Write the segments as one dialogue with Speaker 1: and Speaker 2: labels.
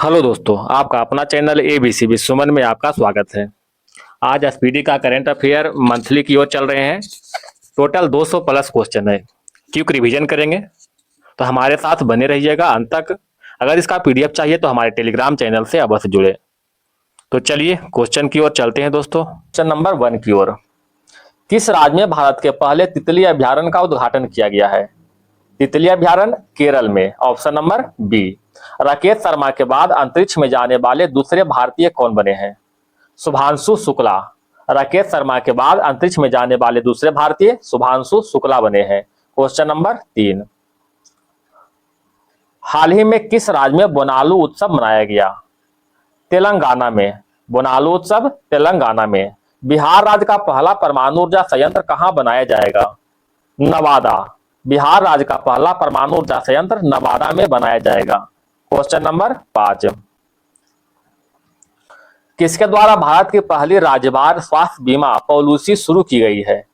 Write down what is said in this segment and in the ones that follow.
Speaker 1: Hello दोस्तों, आपका अपना चैनल एबीसी विश्वमन में आपका स्वागत है। आज एसपीडी का करंट अफेयर मंथली की ओर चल रहे हैं। टोटल 200 प्लस क्वेश्चन है। क्विक रिवीजन करेंगे, तो हमारे साथ बने रहिएगा अंत तक। अगर इसका पीडीएफ चाहिए तो हमारे टेलीग्राम चैनल से अवश्य जुड़े। तो चलिए क्वेश्चन की ओर चलते हैं दोस्तों। क्वेश्चन नंबर 1 की ओर, किस राज्य में भारत के पहले तितली अभ्यारण्य का उद्घाटन किया गया है? तितली अभ्यारण्य केरल में, option number B. Rakesh Sharma के बाद अंतरिक्ष में जाने वाले दूसरे भारतीय कौन बने हैं? शुभांशु शुक्ला। राकेश शर्मा के बाद अंतरिक्ष में जाने वाले दूसरे भारतीय शुभांशु शुक्ला बने हैं। क्वेश्चन नंबर 3, हाल ही में किस राज्य में बोनालू उत्सव मनाया गया? तेलंगाना में। बोनालू उत्सव तेलंगाना में। बिहार राज्य का पहला परमाणु ऊर्जा संयंत्र कहां बनाया जाएगा? नवादा। बिहार राज्य का पहला परमाणु ऊर्जा संयंत्र नवादा में बनाया जाएगा। क्वेश्चन नंबर 5, किसके द्वारा भारत की पहली राज्यवार स्वास्थ्य बीमा पॉलिसी शुरू की गई है?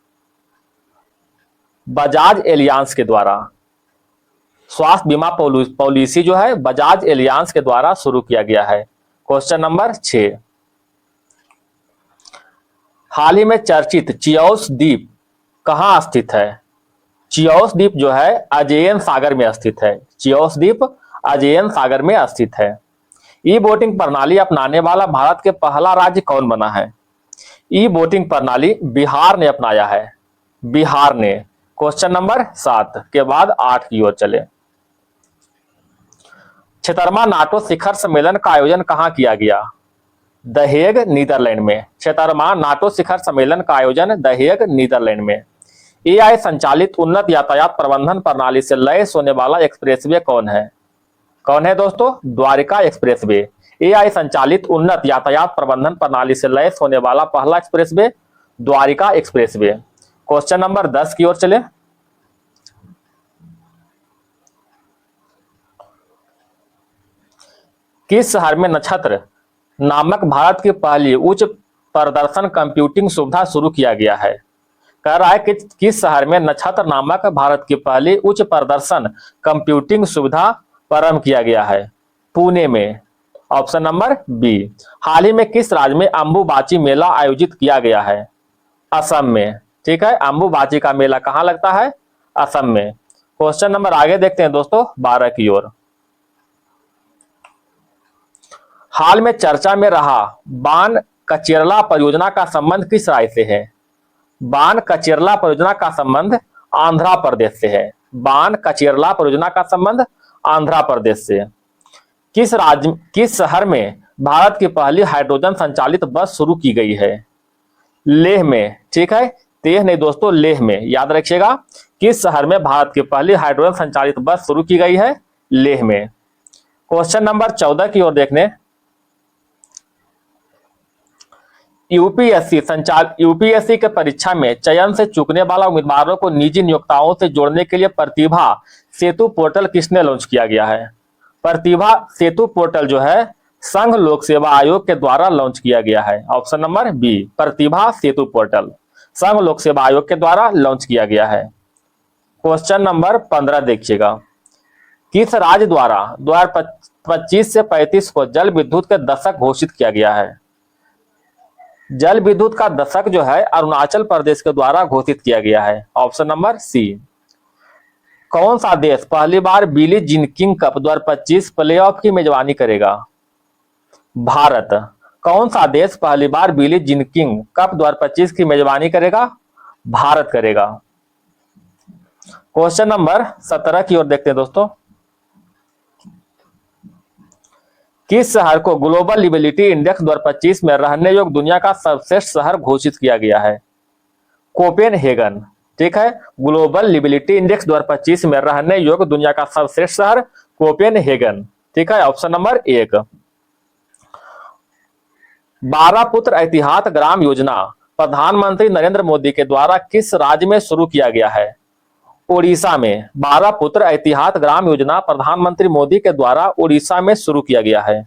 Speaker 1: बजाज एलियांस के द्वारा। स्वास्थ्य बीमा पॉलिसी जो है बजाज एलियांस के द्वारा शुरू किया गया है। क्वेश्चन नंबर 6, हाल ही में चर्चित चिओस द्वीप कहां स्थित है? चिओस द्वीप जो है अजेयन सागर में स्थित है। चिओस द्वीप अजेयन सागर में स्थित है। ई वोटिंग प्रणाली अपनाने वाला भारत के पहला राज्य कौन बना है? ई वोटिंग प्रणाली बिहार ने अपनाया है। बिहार ने। क्वेश्चन नंबर 7 के बाद 8 की ओर चले। क्षेत्रमा नाटो शिखर सम्मेलन का आयोजन कहां किया गया? द हेग, नीदरलैंड में। क्षेत्रमा नाटो शिखर सम्मेलन का आयोजन द हेग, नीदरलैंड में। एआई संचालित उन्नत यातायात प्रबंधन प्रणाली से लैस होने वाला एक्सप्रेसवे कौन है? कौन है दोस्तों? द्वारिका एक्सप्रेसवे। एआई संचालित उन्नत यातायात प्रबंधन प्रणाली से लैस होने वाला पहला expressway Dwarka expressway. Question number 10 की ओर चले। किस शहर में नक्षत्र नामक भारत की पहली उच्च प्रदर्शन कंप्यूटिंग सुविधा शुरू किया गया है? कह रहा है कि किस शहर में नक्षत्र नामक भारत की पहली उच्च प्रदर्शन कंप्यूटिंग सुविधा प्रारंभ किया गया है? पुणे में। Option number B. हाल ही में किस राज्य में अंबुबाची मेला आयोजित किया गया है? असम में। ठीक है, अंबुबाची का मेला कहां लगता है? असम में। क्वेश्चन नंबर आगे देखते हैं दोस्तों 12 की ओर। हाल में चर्चा में रहा बान कचेरला परियोजना का संबंध किस राज्य से है? बान कचेरला परियोजना का संबंध आंध्र प्रदेश से है। बान कचेरला परियोजना का संबंध आंध्र प्रदेश से। किस शहर में भारत की पहली हाइड्रोजन संचालित बस शुरू की गई है? लेह में। ठीक है, तेह नहीं दोस्तों, लेह में। याद रखिएगा, किस शहर में भारत की पहली हाइड्रोजन संचालित बस शुरू की गई है? लेह में। क्वेश्चन नंबर 14 की ओर देखने। यूपीएससी के परीक्षा में चयन से चूकने वाला उम्मीदवारों को निजी नियोक्ताओं से जोड़ने के लिए प्रतिभा सेतु पोर्टल किसने लॉन्च किया गया है? प्रतिभा सेतु पोर्टल जो है संघ लोक सेवा आयोग के द्वारा लॉन्च किया गया है। ऑप्शन नंबर बी, प्रतिभा सेतु पोर्टल संघ लोक सेवा आयोग के द्वारा लॉन्च किया गया है। क्वेश्चन नंबर 15 देखिएगा। किस राज्य द्वारा 2025 से 35 को जल विद्युत के दशक घोषित किया गया है? जल विद्युत का दशक जो है अरुणाचल प्रदेश के द्वारा घोषित किया गया है। Option number C. कौन सा देश पहली बार Billie Jean King Cup 2025 playoff की मेजबानी करेगा? भारत। कौन सा देश पहली बार बिली जीन किंग कप 2025 की मेजबानी करेगा? भारत करेगा। क्वेश्चन नंबर 17 की ओर देखते हैं दोस्तों। किस शहर को ग्लोबल लिविलिटी इंडेक्स 2025 में रहने योग्य दुनिया का सर्वश्रेष्ठ शहर घोषित किया गया है? कोपेनहेगन। ठीक है, ग्लोबल लिविलिटी इंडेक्स 2025 में रहने योग्य दुनिया का सर्वश्रेष्ठ शहर कोपेनहेगन। ठीक है, ऑप्शन नंबर 1। 12 पुत्र ऐतिहात ग्राम योजना प्रधानमंत्री नरेंद्र मोदी के द्वारा किस राज्य में शुरू किया गया है? ओडिशा में। 12 पुत्र ऐतिहात ग्राम योजना प्रधानमंत्री मोदी के द्वारा ओडिशा में शुरू किया गया है।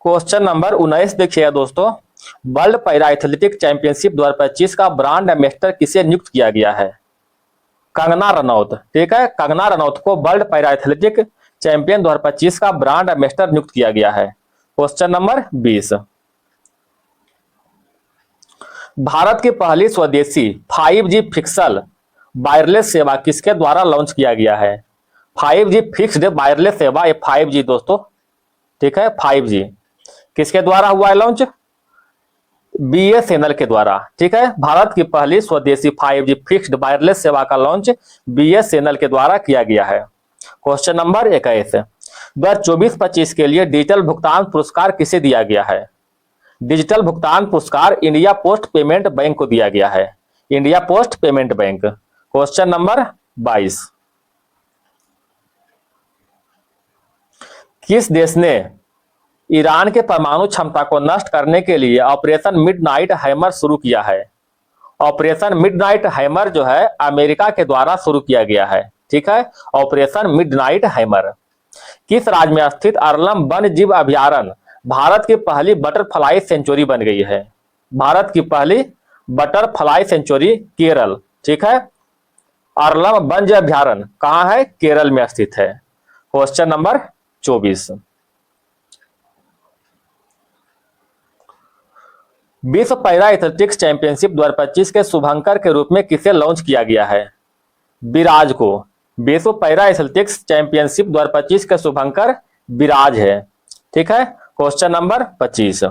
Speaker 1: क्वेश्चन नंबर 19 देखिएगा दोस्तों। वर्ल्ड पैरा एथलेटिक चैंपियनशिप 2025 का ब्रांड एम्बेसडर किसे नियुक्त किया गया है? कंगना रनौत। ठीक है, कंगना रनौत को वर्ल्ड पैरा एथलेटिक चैंपियन 2025 का ब्रांड एम्बेसडर नियुक्त किया गया है? Question number 20। भारत की पहली स्वदेशी 5G फिक्सल वायरलेस सेवा किसके द्वारा लॉन्च किया गया है? 5G फिक्स्ड वायरलेस सेवा, ये 5G दोस्तों, ठीक है, 5G किसके द्वारा हुआ है लॉन्च? BSNL के द्वारा, ठीक है। भारत की पहली स्वदेशी 5G फिक्स्ड वायरलेस सेवा का लॉन्च BSNL के द्वारा किया गया है। Question number 21। 2024-25 के लिए डिजिटल भुगतान पुरस्कार किसे दिया गया है? डिजिटल भुगतान पुरस्कार इंडिया पोस्ट पेमेंट बैंक को दिया गया है। India post payment bank. Question number 22। किस देश ने ईरान के परमाणु क्षमता को नष्ट करने के लिए ऑपरेशन मिडनाइट हैमर शुरू किया है? ऑपरेशन मिडनाइट हैमर जो है अमेरिका के द्वारा शुरू किया गया है, ठीक है, ऑपरेशन मिडनाइट हैमर। किस राज्य में स्थित अरलम वन्य जीव अभयारण्य भारत की पहली बटरफ्लाई सेंचुरी बन गई है? भारत की पहली बटरफ्लाई सेंचुरी केरल, ठीक है। अरलम वन्य अभयारण्य कहां है? केरल में स्थित है। Question number 24। विश्व पैरा एथलेटिक्स चैंपियनशिप 2025 के शुभंकर के रूप में किसे लॉन्च किया गया है? विराज को। विश्व पैरा एथलेटिक्स चैंपियनशिप 2025 के शुभंकर विराज है, ठीक है। Question number 25।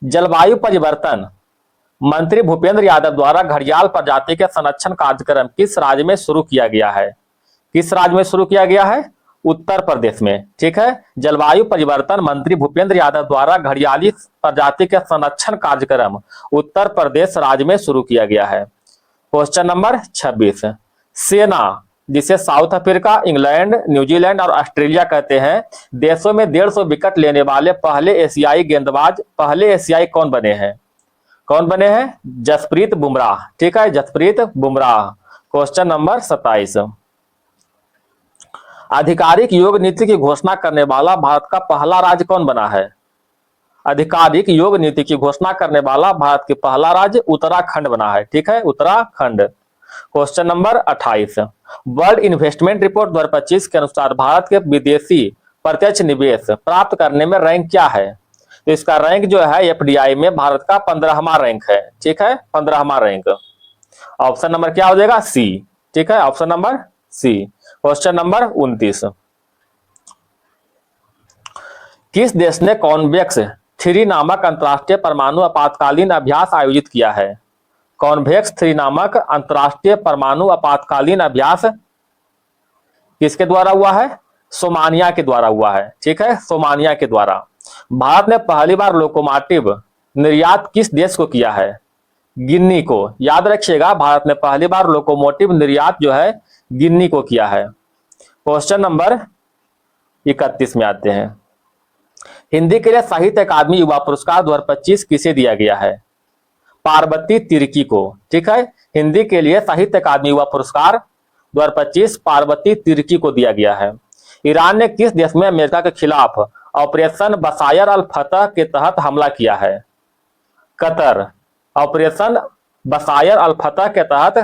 Speaker 1: जलवायु परिवर्तन मंत्री भूपेंद्र यादव द्वारा घड़ियाल प्रजाति के संरक्षण कार्यक्रम किस राज्य में शुरू किया गया है? किस राज्य में शुरू किया गया है? उत्तर प्रदेश में, ठीक है। जलवायु परिवर्तन मंत्री भूपेंद्र यादव द्वारा घड़ियाली प्रजाति के संरक्षण कार्यक्रम उत्तर प्रदेश राज्य में शुरू किया गया है। Question number 26। सेना, जिसे साउथ अफ्रीका, इंग्लैंड, न्यूजीलैंड और ऑस्ट्रेलिया कहते हैं, देशों में 150 विकेट लेने वाले पहले एशियाई गेंदबाज, पहले एशियाई कौन बने हैं? कौन बने हैं? जसप्रीत बुमराह, ठीक है, जसप्रीत बुमराह। Question number 27। आधिकारिक योग नीति की घोषणा करने वाला भारत का पहला राज्य कौन बना है? आधिकारिक योग नीति की घोषणा करने वाला भारत के पहला राज्य उत्तराखंड बना है, ठीक है, Uttarakhand. Question number 28। World investment report 2025 के अनुसार भारत के विदेशी प्रत्यक्ष निवेश प्राप्त करने में रैंक क्या है? तो इसका रैंक जो है FDI में भारत का 15वां रैंक है, ठीक है, 15वां रैंक। ऑप्शन नंबर क्या हो जाएगा? सी, ठीक है, option number C. Question number 29। किस देश ने कॉन्वेक्स 3 नामक अंतरराष्ट्रीय परमाणु आपातकालीन अभ्यास आयोजित किया है? कॉन्वेक्स 3 नामक अंतरराष्ट्रीय परमाणु आपातकालीन अभ्यास किसके द्वारा हुआ है? सोमानिया के द्वारा हुआ है, ठीक है, सोमानिया के द्वारा। भारत ने पहली बार लोकोमोटिव निर्यात किस देश को किया है? गिन्नी को। याद रखिएगा, भारत ने पहली बार लोकोमोटिव निर्यात जो है गिन्नी को किया है। क्वेश्चन नंबर 31 में आते हैं। हिंदी के लिए साहित्य अकादमी युवा पुरस्कार 2025 किसे दिया गया है? पार्वती तिर्की को, ठीक है। हिंदी के लिए साहित्य अकादमी युवा पुरस्कार 2025 पार्वती तिर्की को दिया गया है। ईरान ने किस देश में अमेरिका के खिलाफ ऑपरेशन बसायर अल फतह के तहत हमला किया है? कतर। ऑपरेशन बसायर अल फतह के तहत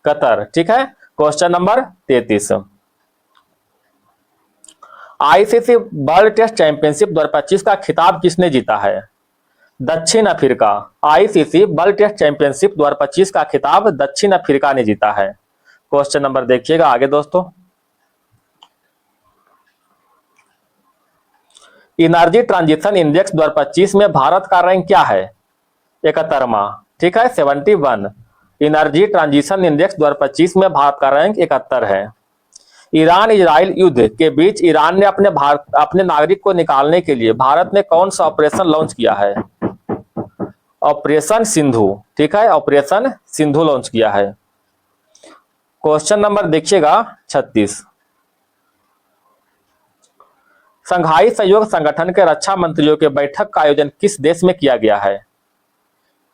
Speaker 1: कतर, ठीक है। Question number 33। ICC world test championship 2025 का खिताब किसने जीता है? दक्षिण Africa. ICC world test championship 2025 का खिताब दक्षिण अफ्रीका ने जीता है। क्वेश्चन नंबर देखिएगा आगे दोस्तों। एनर्जी ट्रांजिशन इंडेक्स 2025 में भारत का रैंक क्या है? 71वां, ठीक है, 71। एनर्जी ट्रांजिशन इंडेक्स 2025 में भारत का रैंक 71 है। ईरान इजराइल युद्ध के बीच ईरान ने अपने नागरिक को निकालने के लिए भारत ने कौन सा ऑपरेशन लॉन्च किया है? ऑपरेशन सिंधु, ठीक है, ऑपरेशन सिंधु लॉन्च किया है। क्वेश्चन नंबर देखिएगा 36। संघाई सहयोग संगठन के रक्षा मंत्रियों के बैठक का आयोजन किस देश में किया गया है?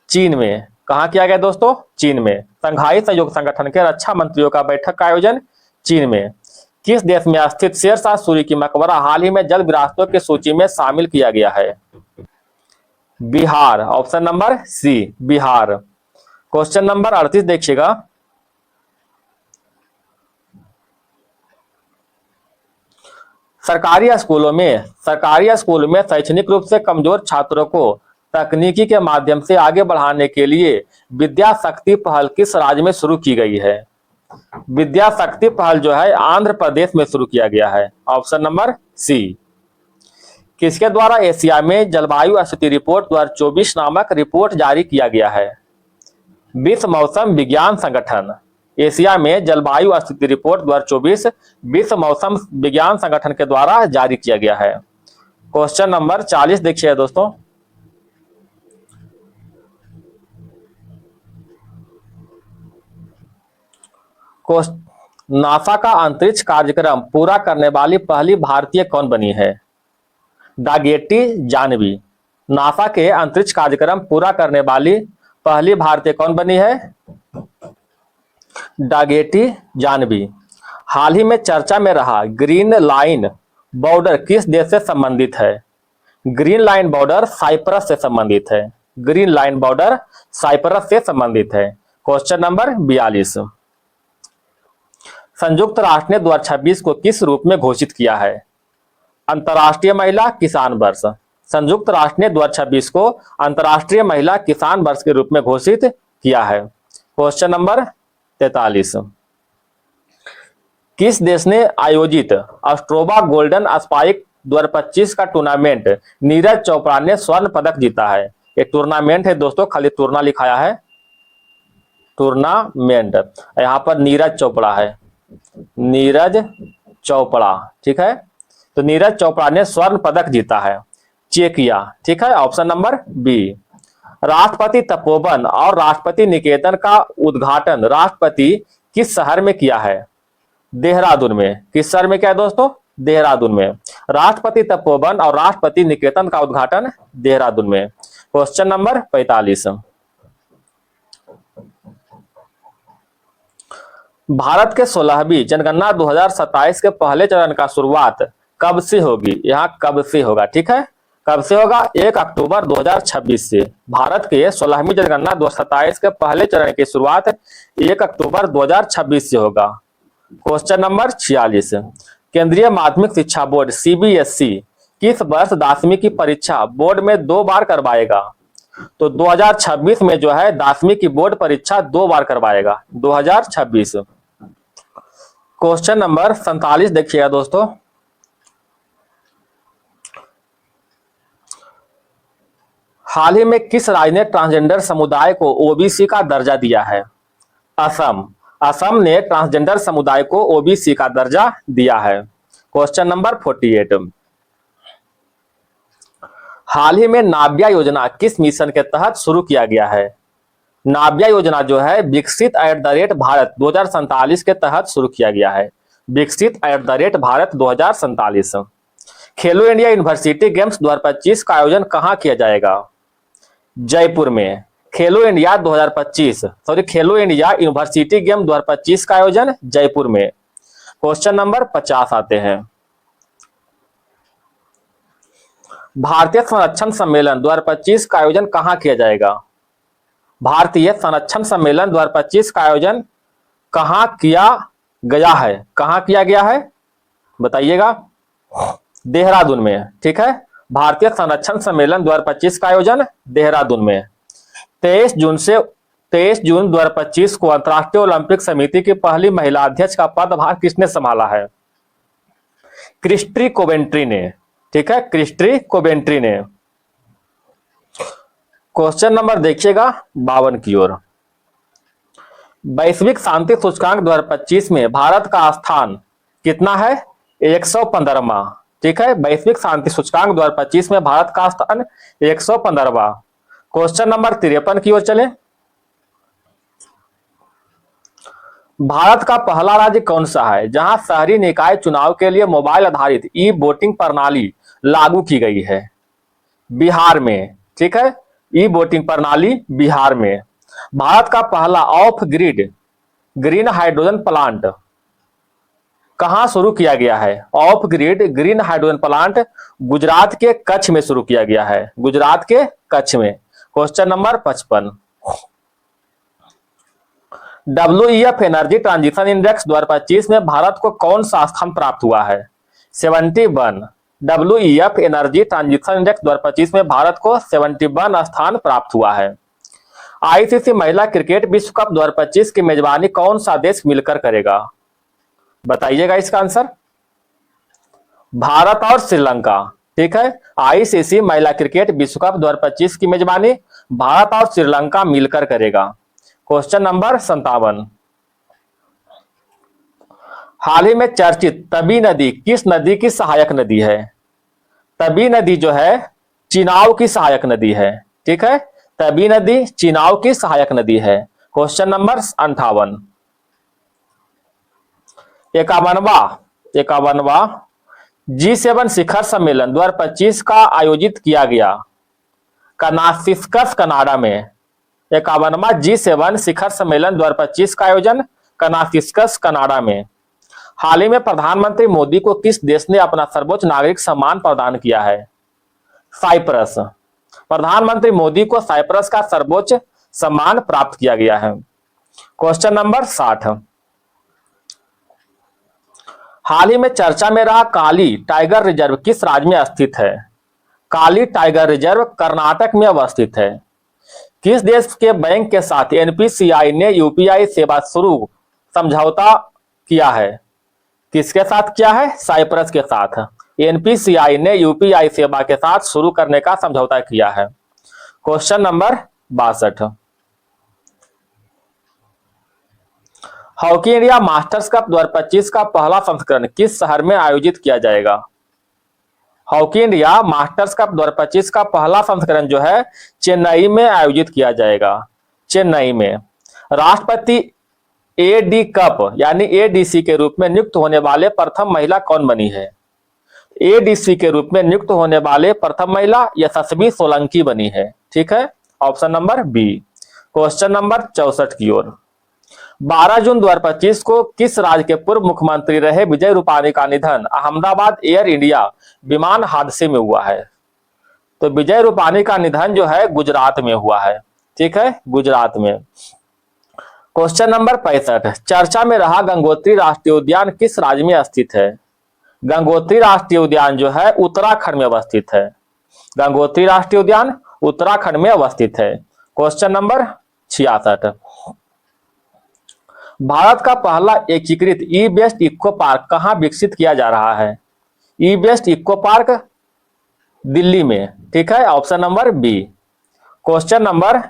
Speaker 1: चीन में। कहां किया गया दोस्तों? चीन में। संघाई सहयोग संगठन के रक्षा मंत्रियों का बैठक का आयोजन चीन में। किस देश में स्थित शेरशाह सूरी की मकबरा हाल ही में जल विरासतों की सूची में शामिल किया गया है? Bihar. Option number C, Bihar. Question number 38 देखिएगा। सरकारी स्कूलों में शैक्षणिक रूप से कमजोर छात्रों को तकनीकी के माध्यम से आगे बढ़ाने के लिए विद्या शक्ति पहल किस राज्य में शुरू की गई है? विद्या शक्ति पहल जो है आंध्र प्रदेश में शुरू किया गया है। Option number C. किसके द्वारा एशिया में जलवायु स्थिति रिपोर्ट 2024 नामक रिपोर्ट जारी किया गया है? विश्व मौसम विज्ञान संगठन। एशिया में जलवायु स्थिति रिपोर्ट 2024 विश्व मौसम विज्ञान संगठन के द्वारा जारी किया गया है। क्वेश्चन नंबर 40 देखिए दोस्तों। नासा का अंतरिक्ष कार्यक्रम पूरा करने वाली पहली भारतीय कौन बनी है? डागेटी जानवी। नासा के अंतरिक्ष कार्यक्रम पूरा करने वाली पहली भारतीय कौन बनी है? डागेटी जानवी। हाल ही में चर्चा में रहा ग्रीन लाइन बॉर्डर किस देश से संबंधित है? ग्रीन लाइन बॉर्डर साइप्रस से संबंधित है। ग्रीन लाइन बॉर्डर साइप्रस से संबंधित है। Question number 42। संयुक्त राष्ट्र ने 2026 को किस रूप में घोषित किया है? अंतर्राष्ट्रीय महिला किसान वर्ष। संयुक्त राष्ट्र ने 2026 को अंतर्राष्ट्रीय महिला किसान वर्ष के रूप में घोषित किया है। Question number 43। किस देश ने आयोजित अस्ट्रोबा गोल्डन स्पाइक 2025 का टूर्नामेंट नीरज चोपड़ा ने स्वर्ण पदक जीता है? ये टूर्नामेंट है दोस्तों, खाली टूर्ना लिखाया है, टूर्नामेंट। यहां पर नीरज चोपड़ा है, नीरज चोपड़ा, ठीक है। तो नीरज चोपड़ा ने स्वर्ण पदक जीता है, चेकिया, ठीक है। Option number B. राष्ट्रपति तपोवन और राष्ट्रपति निकेतन का उद्घाटन राष्ट्रपति किस शहर में किया है? देहरादून में। किस शहर में किया है दोस्तों? देहरादून में। राष्ट्रपति तपोवन और राष्ट्रपति निकेतन का उद्घाटन देहरादून में। Question number 45। भारत के 16वीं जनगणना 2027 के पहले चरण का शुरुआत कब से होगी? यहाँ कब से होगा, ठीक है। कब से होगा? 1 अक्टूबर 2026 से। भारत के 16वीं जनगणना 2027 के पहले चरण की शुरुआत 1 अक्टूबर 2026 से होगा। Question number 46। केंद्रीय माध्यमिक शिक्षा बोर्ड सीबीएसई किस वर्ष 10वीं की परीक्षा बोर्ड में 2 बार करवाएगा? तो 2026 में जो है 10वीं की बोर्ड परीक्षा 2 बार करवाएगा, 2026। क्वेश्चन नंबर 47 देखिएगा दोस्तों। हाल ही में किस राज्य ने ट्रांसजेंडर समुदाय को ओबीसी का दर्जा दिया है? असम। असम ने ट्रांसजेंडर समुदाय को ओबीसी का दर्जा दिया है। Question number 48। हाल ही में नाव्या योजना किस मिशन के तहत शुरू किया गया है? नाव्या योजना जो है विकसित @भारत 2047 के तहत शुरू किया गया है। विकसित @भारत 2047। खेलो इंडिया यूनिवर्सिटी गेम्स 2025 का आयोजन कहां किया जाएगा? जयपुर में। खेलो इंडिया 2025 खेलो इंडिया यूनिवर्सिटी गेम 2025 का आयोजन जयपुर में। क्वेश्चन नंबर 50 आते हैं। भारतीय संरक्षण सम्मेलन 2025 का आयोजन कहां किया जाएगा? भारतीय संरक्षण सम्मेलन 2025 का आयोजन कहां किया गया है? कहां किया गया है बताइएगा? देहरादून में, ठीक है। भारतीय संरक्षण सम्मेलन 2025 का आयोजन देहरादून में। 23 जून 2025 को अंतर्राष्ट्रीय ओलंपिक समिति की पहली महिला अध्यक्ष का पदभार किसने संभाला है? क्रिस्टी कोवेंट्री ने, ठीक है, क्रिस्टी कोवेंट्री ने। क्वेश्चन नंबर देखिएगा 52 की ओर। वैश्विक शांति सूचकांक 2025 में भारत का स्थान कितना है? 115वां, ठीक है। वैश्विक शांति सूचकांक 2025 में भारत का स्थान 115वां। क्वेश्चन नंबर 53 की ओर चले। भारत का पहला राज्य कौन सा है जहां शहरी निकाय चुनाव के लिए मोबाइल आधारित ई वोटिंग प्रणाली लागू की गई है? बिहार में, ठीक है। ई वोटिंग प्रणाली बिहार में। भारत का पहला of grid green hydrogen plant कहां शुरू किया गया है? Of grid green hydrogen plant Gujarat के कच्छ में शुरू किया गया है, गुजरात के कच्छ में। Question number 55। WEF energy transition index 2025 में भारत को कौन सा स्थान प्राप्त हुआ है? 71। WEF एनर्जी ट्रांजिशन इंडेक्स 2025 में भारत को 71 स्थान प्राप्त हुआ है। आईसीसी महिला क्रिकेट विश्व कप 2025 की मेजबानी कौन सा देश मिलकर करेगा? बताइएगा इसका आंसर। भारत और श्रीलंका। ठीक है, आईसीसी महिला क्रिकेट विश्व कप 2025 की मेजबानी भारत और श्रीलंका मिलकर करेगा। Question number 57। हाल ही में चर्चित तबी नदी किस नदी की सहायक नदी है? तबी नदी जो है चिनाव की सहायक नदी है। ठीक है, तबी नदी चिनाव की सहायक नदी है। Question number 58। 51वां G7 शिखर सम्मेलन 2025 का आयोजित किया गया कनासिस्कस कनाडा में। 51वां G7 शिखर सम्मेलन 2025 का आयोजन कनासिस्कस कनाडा में। हाल ही में प्रधानमंत्री मोदी को किस देश ने अपना सर्वोच्च नागरिक सम्मान प्रदान किया है? साइप्रस। प्रधानमंत्री मोदी को साइप्रस का सर्वोच्च सम्मान प्राप्त किया गया है। Question number 60। हाल ही में चर्चा में रहा काली टाइगर रिजर्व किस राज्य में स्थित है? काली टाइगर रिजर्व कर्नाटक में अवस्थित है। किस देश के बैंक के साथ एनपीसीआई ने यूपीआई सेवा शुरू समझौता किया है? किसके साथ किया है? साइप्रस के साथ। एनपीसीआई ने यूपीआई सेवा के साथ शुरू करने का समझौता किया है। Question number 62। Hockey India masters cup 2025 का पहला संस्करण किस शहर में आयोजित किया जाएगा? हॉकी इंडिया मास्टर्स कप 2025 का पहला संस्करण जो है चेन्नई में आयोजित किया जाएगा। चेन्नई में। राष्ट्रपति एडी कप यानी एडीसी के रूप में नियुक्त होने वाले प्रथम महिला कौन बनी है? एडीसी के रूप में नियुक्त होने वाले प्रथम महिला यशस्वी सोलंकी बनी है। ठीक है, option number B. Question number 64 की ओर। 12 जून 2025 को किस राज्य के पूर्व मुख्यमंत्री रहे विजय रूपाणी का निधन अहमदाबाद एयर इंडिया विमान हादसे में हुआ है? तो विजय रूपाणी का निधन जो है गुजरात में हुआ है। ठीक है, गुजरात में। Question number 65। चर्चा में रहा गंगोत्री राष्ट्रीय उद्यान किस राज्य में स्थित है? गंगोत्री राष्ट्रीय उद्यान जो है उत्तराखंड में अवस्थित है। गंगोत्री राष्ट्रीय उद्यान उत्तराखंड में अवस्थित है। Question number 66। भारत का पहला एकीकृत ई बेस्ट इको पार्क कहां विकसित किया जा रहा है? E waste eco park Delhi में। ठीक है, option number B. Question number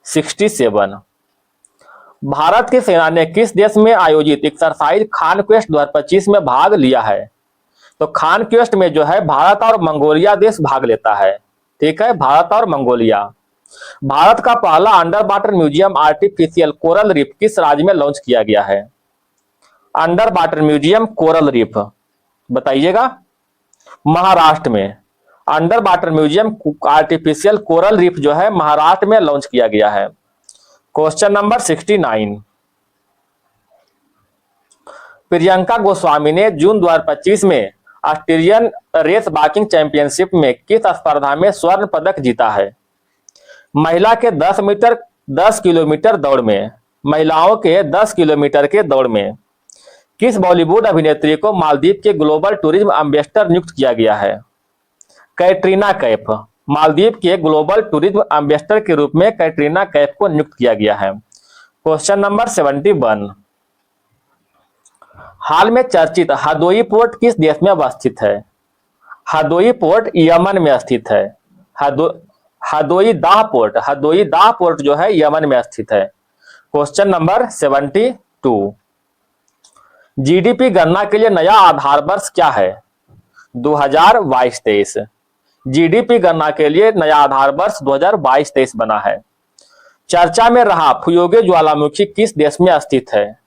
Speaker 1: 67। Bharat की सेना ने किस देश में आयोजित एक्सरसाइज खान क्वेस्ट 2025 में भाग लिया है? तो खान क्वेस्ट में जो है भारत और मंगोलिया देश भाग लेता है। ठीक है, भारत और मंगोलिया। भारत का पहला under water museum artificial coral reef किस राज्य में लॉन्च किया गया है? Under water museum coral reef बताइएगा। महाराष्ट्र में। Under water museum artificial coral reef जो है महाराष्ट्र में लॉन्च किया गया है। Question number 69। प्रियंका गोस्वामी ने जून 2025 में ऑस्ट्रेलियन रेस वॉकिंग चैंपियनशिप में किस स्पर्धा में स्वर्ण पदक जीता है? महिला के 10 किलोमीटर दौड़ में। महिलाओं के 10 किलोमीटर के दौड़ में किस बॉलीवुड अभिनेत्री को मालदीव के ग्लोबल टूरिज्म एम्बेसडर नियुक्त किया गया है? कैटरीना कैफ। मालदीव के ग्लोबल टूरिज्म एम्बेसडर के रूप में कैटरीना कैफ को नियुक्त किया गया है। Question number 71। हाल में चर्चित हदोई पोर्ट किस देश में अवस्थित है? हदोई पोर्ट यमन में स्थित है। हदोई दाह पोर्ट जो है यमन में स्थित है। Question number 72। जीडीपी गणना के लिए नया आधार वर्ष क्या है? 2022-23। जीडीपी गणना के लिए नया आधार वर्ष 2022-23 बना है। चर्चा में रहा फुयोगे ज्वालामुखी किस देश में स्थित है?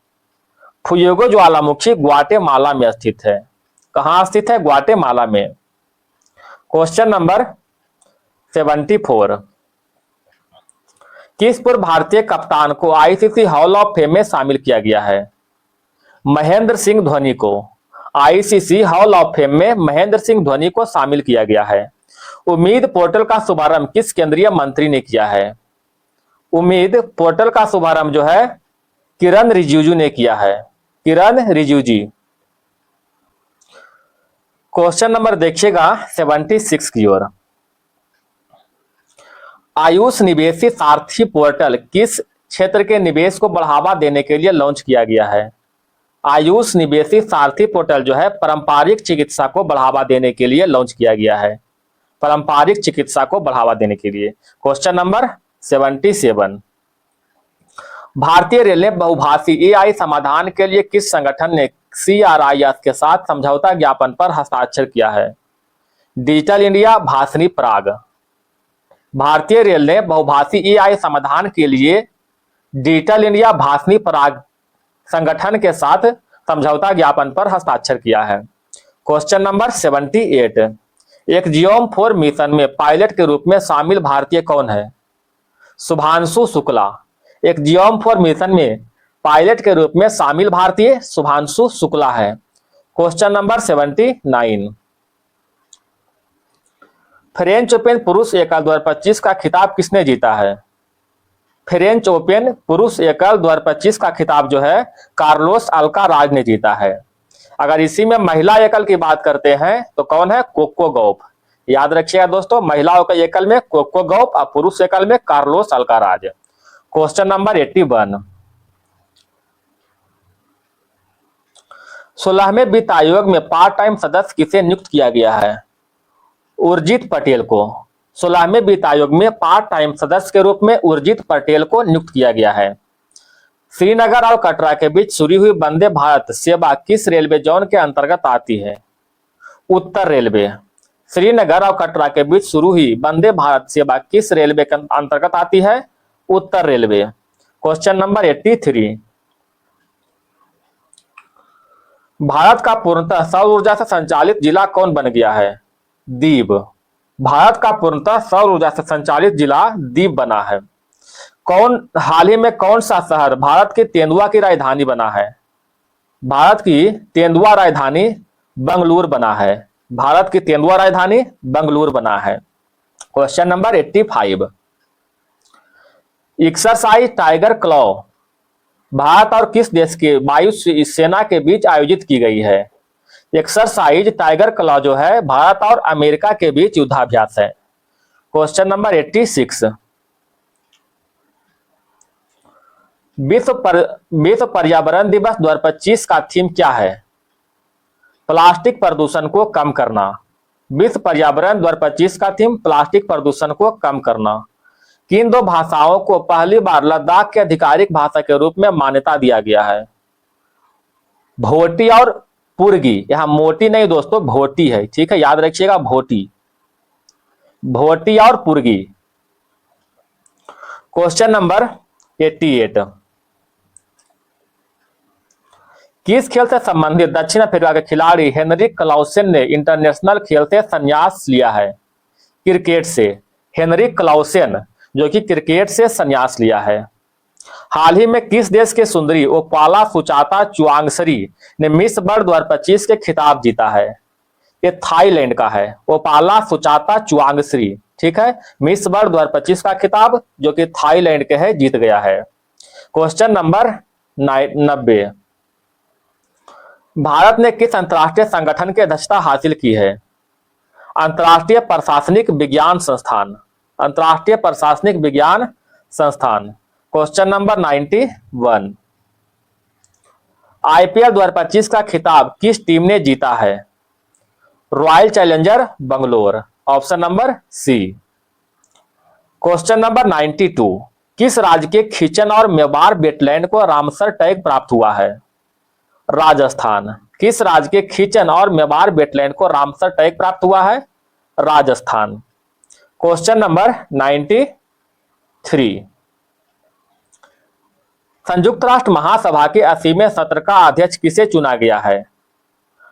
Speaker 1: फुयोगे ज्वालामुखी ग्वाटेमाला में स्थित है। कहां स्थित है? ग्वाटेमाला में। Question number 74। किस पूर्व भारतीय कप्तान को आईसीसी हॉल ऑफ फेम में शामिल किया गया है? महेंद्र सिंह धोनी को आईसीसी हॉल ऑफ फेम में महेंद्र सिंह धोनी को शामिल किया गया है। उम्मीद पोर्टल का शुभारंभ किस केंद्रीय मंत्री ने किया है? उम्मीद पोर्टल का शुभारंभ जो है किरण रिजिजू ने किया है। किरण रिजिजू। क्वेश्चन नंबर देखिएगा 76 की ओर। आयुष निवेशी सारथी पोर्टल किस क्षेत्र के निवेश को बढ़ावा देने के लिए लॉन्च किया गया है? आयुष निवेशी सारथी पोर्टल जो है पारंपरिक चिकित्सा को बढ़ावा देने के लिए लॉन्च किया गया है, पारंपरिक चिकित्सा को बढ़ावा देने के लिए। Question number 77। भारतीय रेल ने बहुभाषी एआई समाधान के लिए किस संगठन ने CRIS के साथ समझौता ज्ञापन पर हस्ताक्षर किया है? डिजिटल इंडिया, भाषिणी पराग। भारतीय रेल ने बहुभाषी एआई समाधान के लिए डिजिटल इंडिया भाषिणी पराग संगठन के साथ समझौता ज्ञापन पर हस्ताक्षर किया है। Question number 78। एक जियोम-4 मिशन में पायलट के रूप में शामिल भारतीय कौन है? शुभांशु शुक्ला। एक जियोम-4 मिशन में पायलट के रूप में शामिल भारतीय शुभांशु शुक्ला है। Question number 79। फ्रेंच ओपन पुरुष एकल 2025 का खिताब किसने जीता है? फ्रेंच ओपन पुरुष एकल 2025 का खिताब जो है कार्लोस अल्काराज ने जीता है। अगर इसी में महिला एकल की बात करते हैं तो कौन है? Coco Gauff. याद रखिएगा दोस्तों, महिलाओं के एकल में कोको गौफ और पुरुष एकल में कार्लोस अल्काराज। Question number 81। 16वें वित्त आयोग में पार्ट टाइम सदस्य किसे नियुक्त किया गया है? उर्जित पटेल को। 16वें वित्त आयोग में पार्ट टाइम सदस्य के रूप में उर्जित पटेल को नियुक्त किया गया है। श्रीनगर और कटरा के बीच शुरू हुई वंदे भारत सेवा किस रेलवे जोन के अंतर्गत आती है? उत्तर रेलवे। श्रीनगर और कटरा के बीच शुरू हुई वंदे भारत सेवा किस रेलवे के अंतर्गत आती है? उत्तर रेलवे। Question number 83। भारत का पूर्णतः सौर ऊर्जा से संचालित जिला कौन बन गया है? दीव। भारत का पूर्णतः सौर ऊर्जा से संचालित जिला दीव बना है। हाल ही में कौन सा शहर भारत की तेंदुआ की राजधानी बना है? भारत की तेंदुआ राजधानी बंगलुरु बना है। भारत की तेंदुआ राजधानी बंगलुरु बना है। Question number 85। Exercise tiger claw Bharat और किस देश के वायु सेना के बीच आयोजित की गई है? एक्सरसाइज टाइगर क्लॉ जो है भारत और अमेरिका के बीच युद्धाभ्यास है। Question number 86। विश्व पर्यावरण दिवस 2025 का थीम क्या है? प्लास्टिक प्रदूषण को कम करना। विश्व पर्यावरण 2025 का थीम प्लास्टिक प्रदूषण को कम करना। किन दो भाषाओं को पहली बार लद्दाख की आधिकारिक भाषा के रूप में मान्यता दिया गया है? भोटी और पुर्गी। यहां मोटी नहीं दोस्तों, भोटी है, ठीक है, याद रखिएगा, भोटी। भोटी और पुर्गी। Question number 88। किस खेल से संबंधित दक्षिण अफ्रीका के खिलाड़ी हेनरिक क्लाउसेन ने इंटरनेशनल खेल से संन्यास लिया है? क्रिकेट से। हेनरिक क्लाउसेन जो कि क्रिकेट से संन्यास लिया है। हाल ही में किस देश के सुंदरी ओपाला सुचाता चुआंगसरी ने मिस वर्ल्ड 2025 के खिताब जीता है? ये थाईलैंड का है, ओपाला सुचाता चुआंगसरी, ठीक है। मिस वर्ल्ड 2025 का खिताब जो कि थाईलैंड के है जीत गया है। Question number 90। भारत ने किस अंतरराष्ट्रीय संगठन की अध्यक्षता हासिल की है? अंतरराष्ट्रीय प्रशासनिक विज्ञान संस्थान। अंतरराष्ट्रीय प्रशासनिक विज्ञान संस्थान। Question number 91। IPL 2025 का खिताब किस टीम ने जीता है? Royal Challenger Bangalore. Option number C. Question number 92। किस राज्य के खिचन और मेवाड़ वेटलैंड को रामसर टैग प्राप्त हुआ है? राजस्थान। किस राज्य के खिचन और मेवाड़ वेटलैंड को रामसर टैग प्राप्त हुआ है? राजस्थान। Question number 93। संयुक्त राष्ट्र महासभा के 80वें सत्र का अध्यक्ष किसे चुना गया है?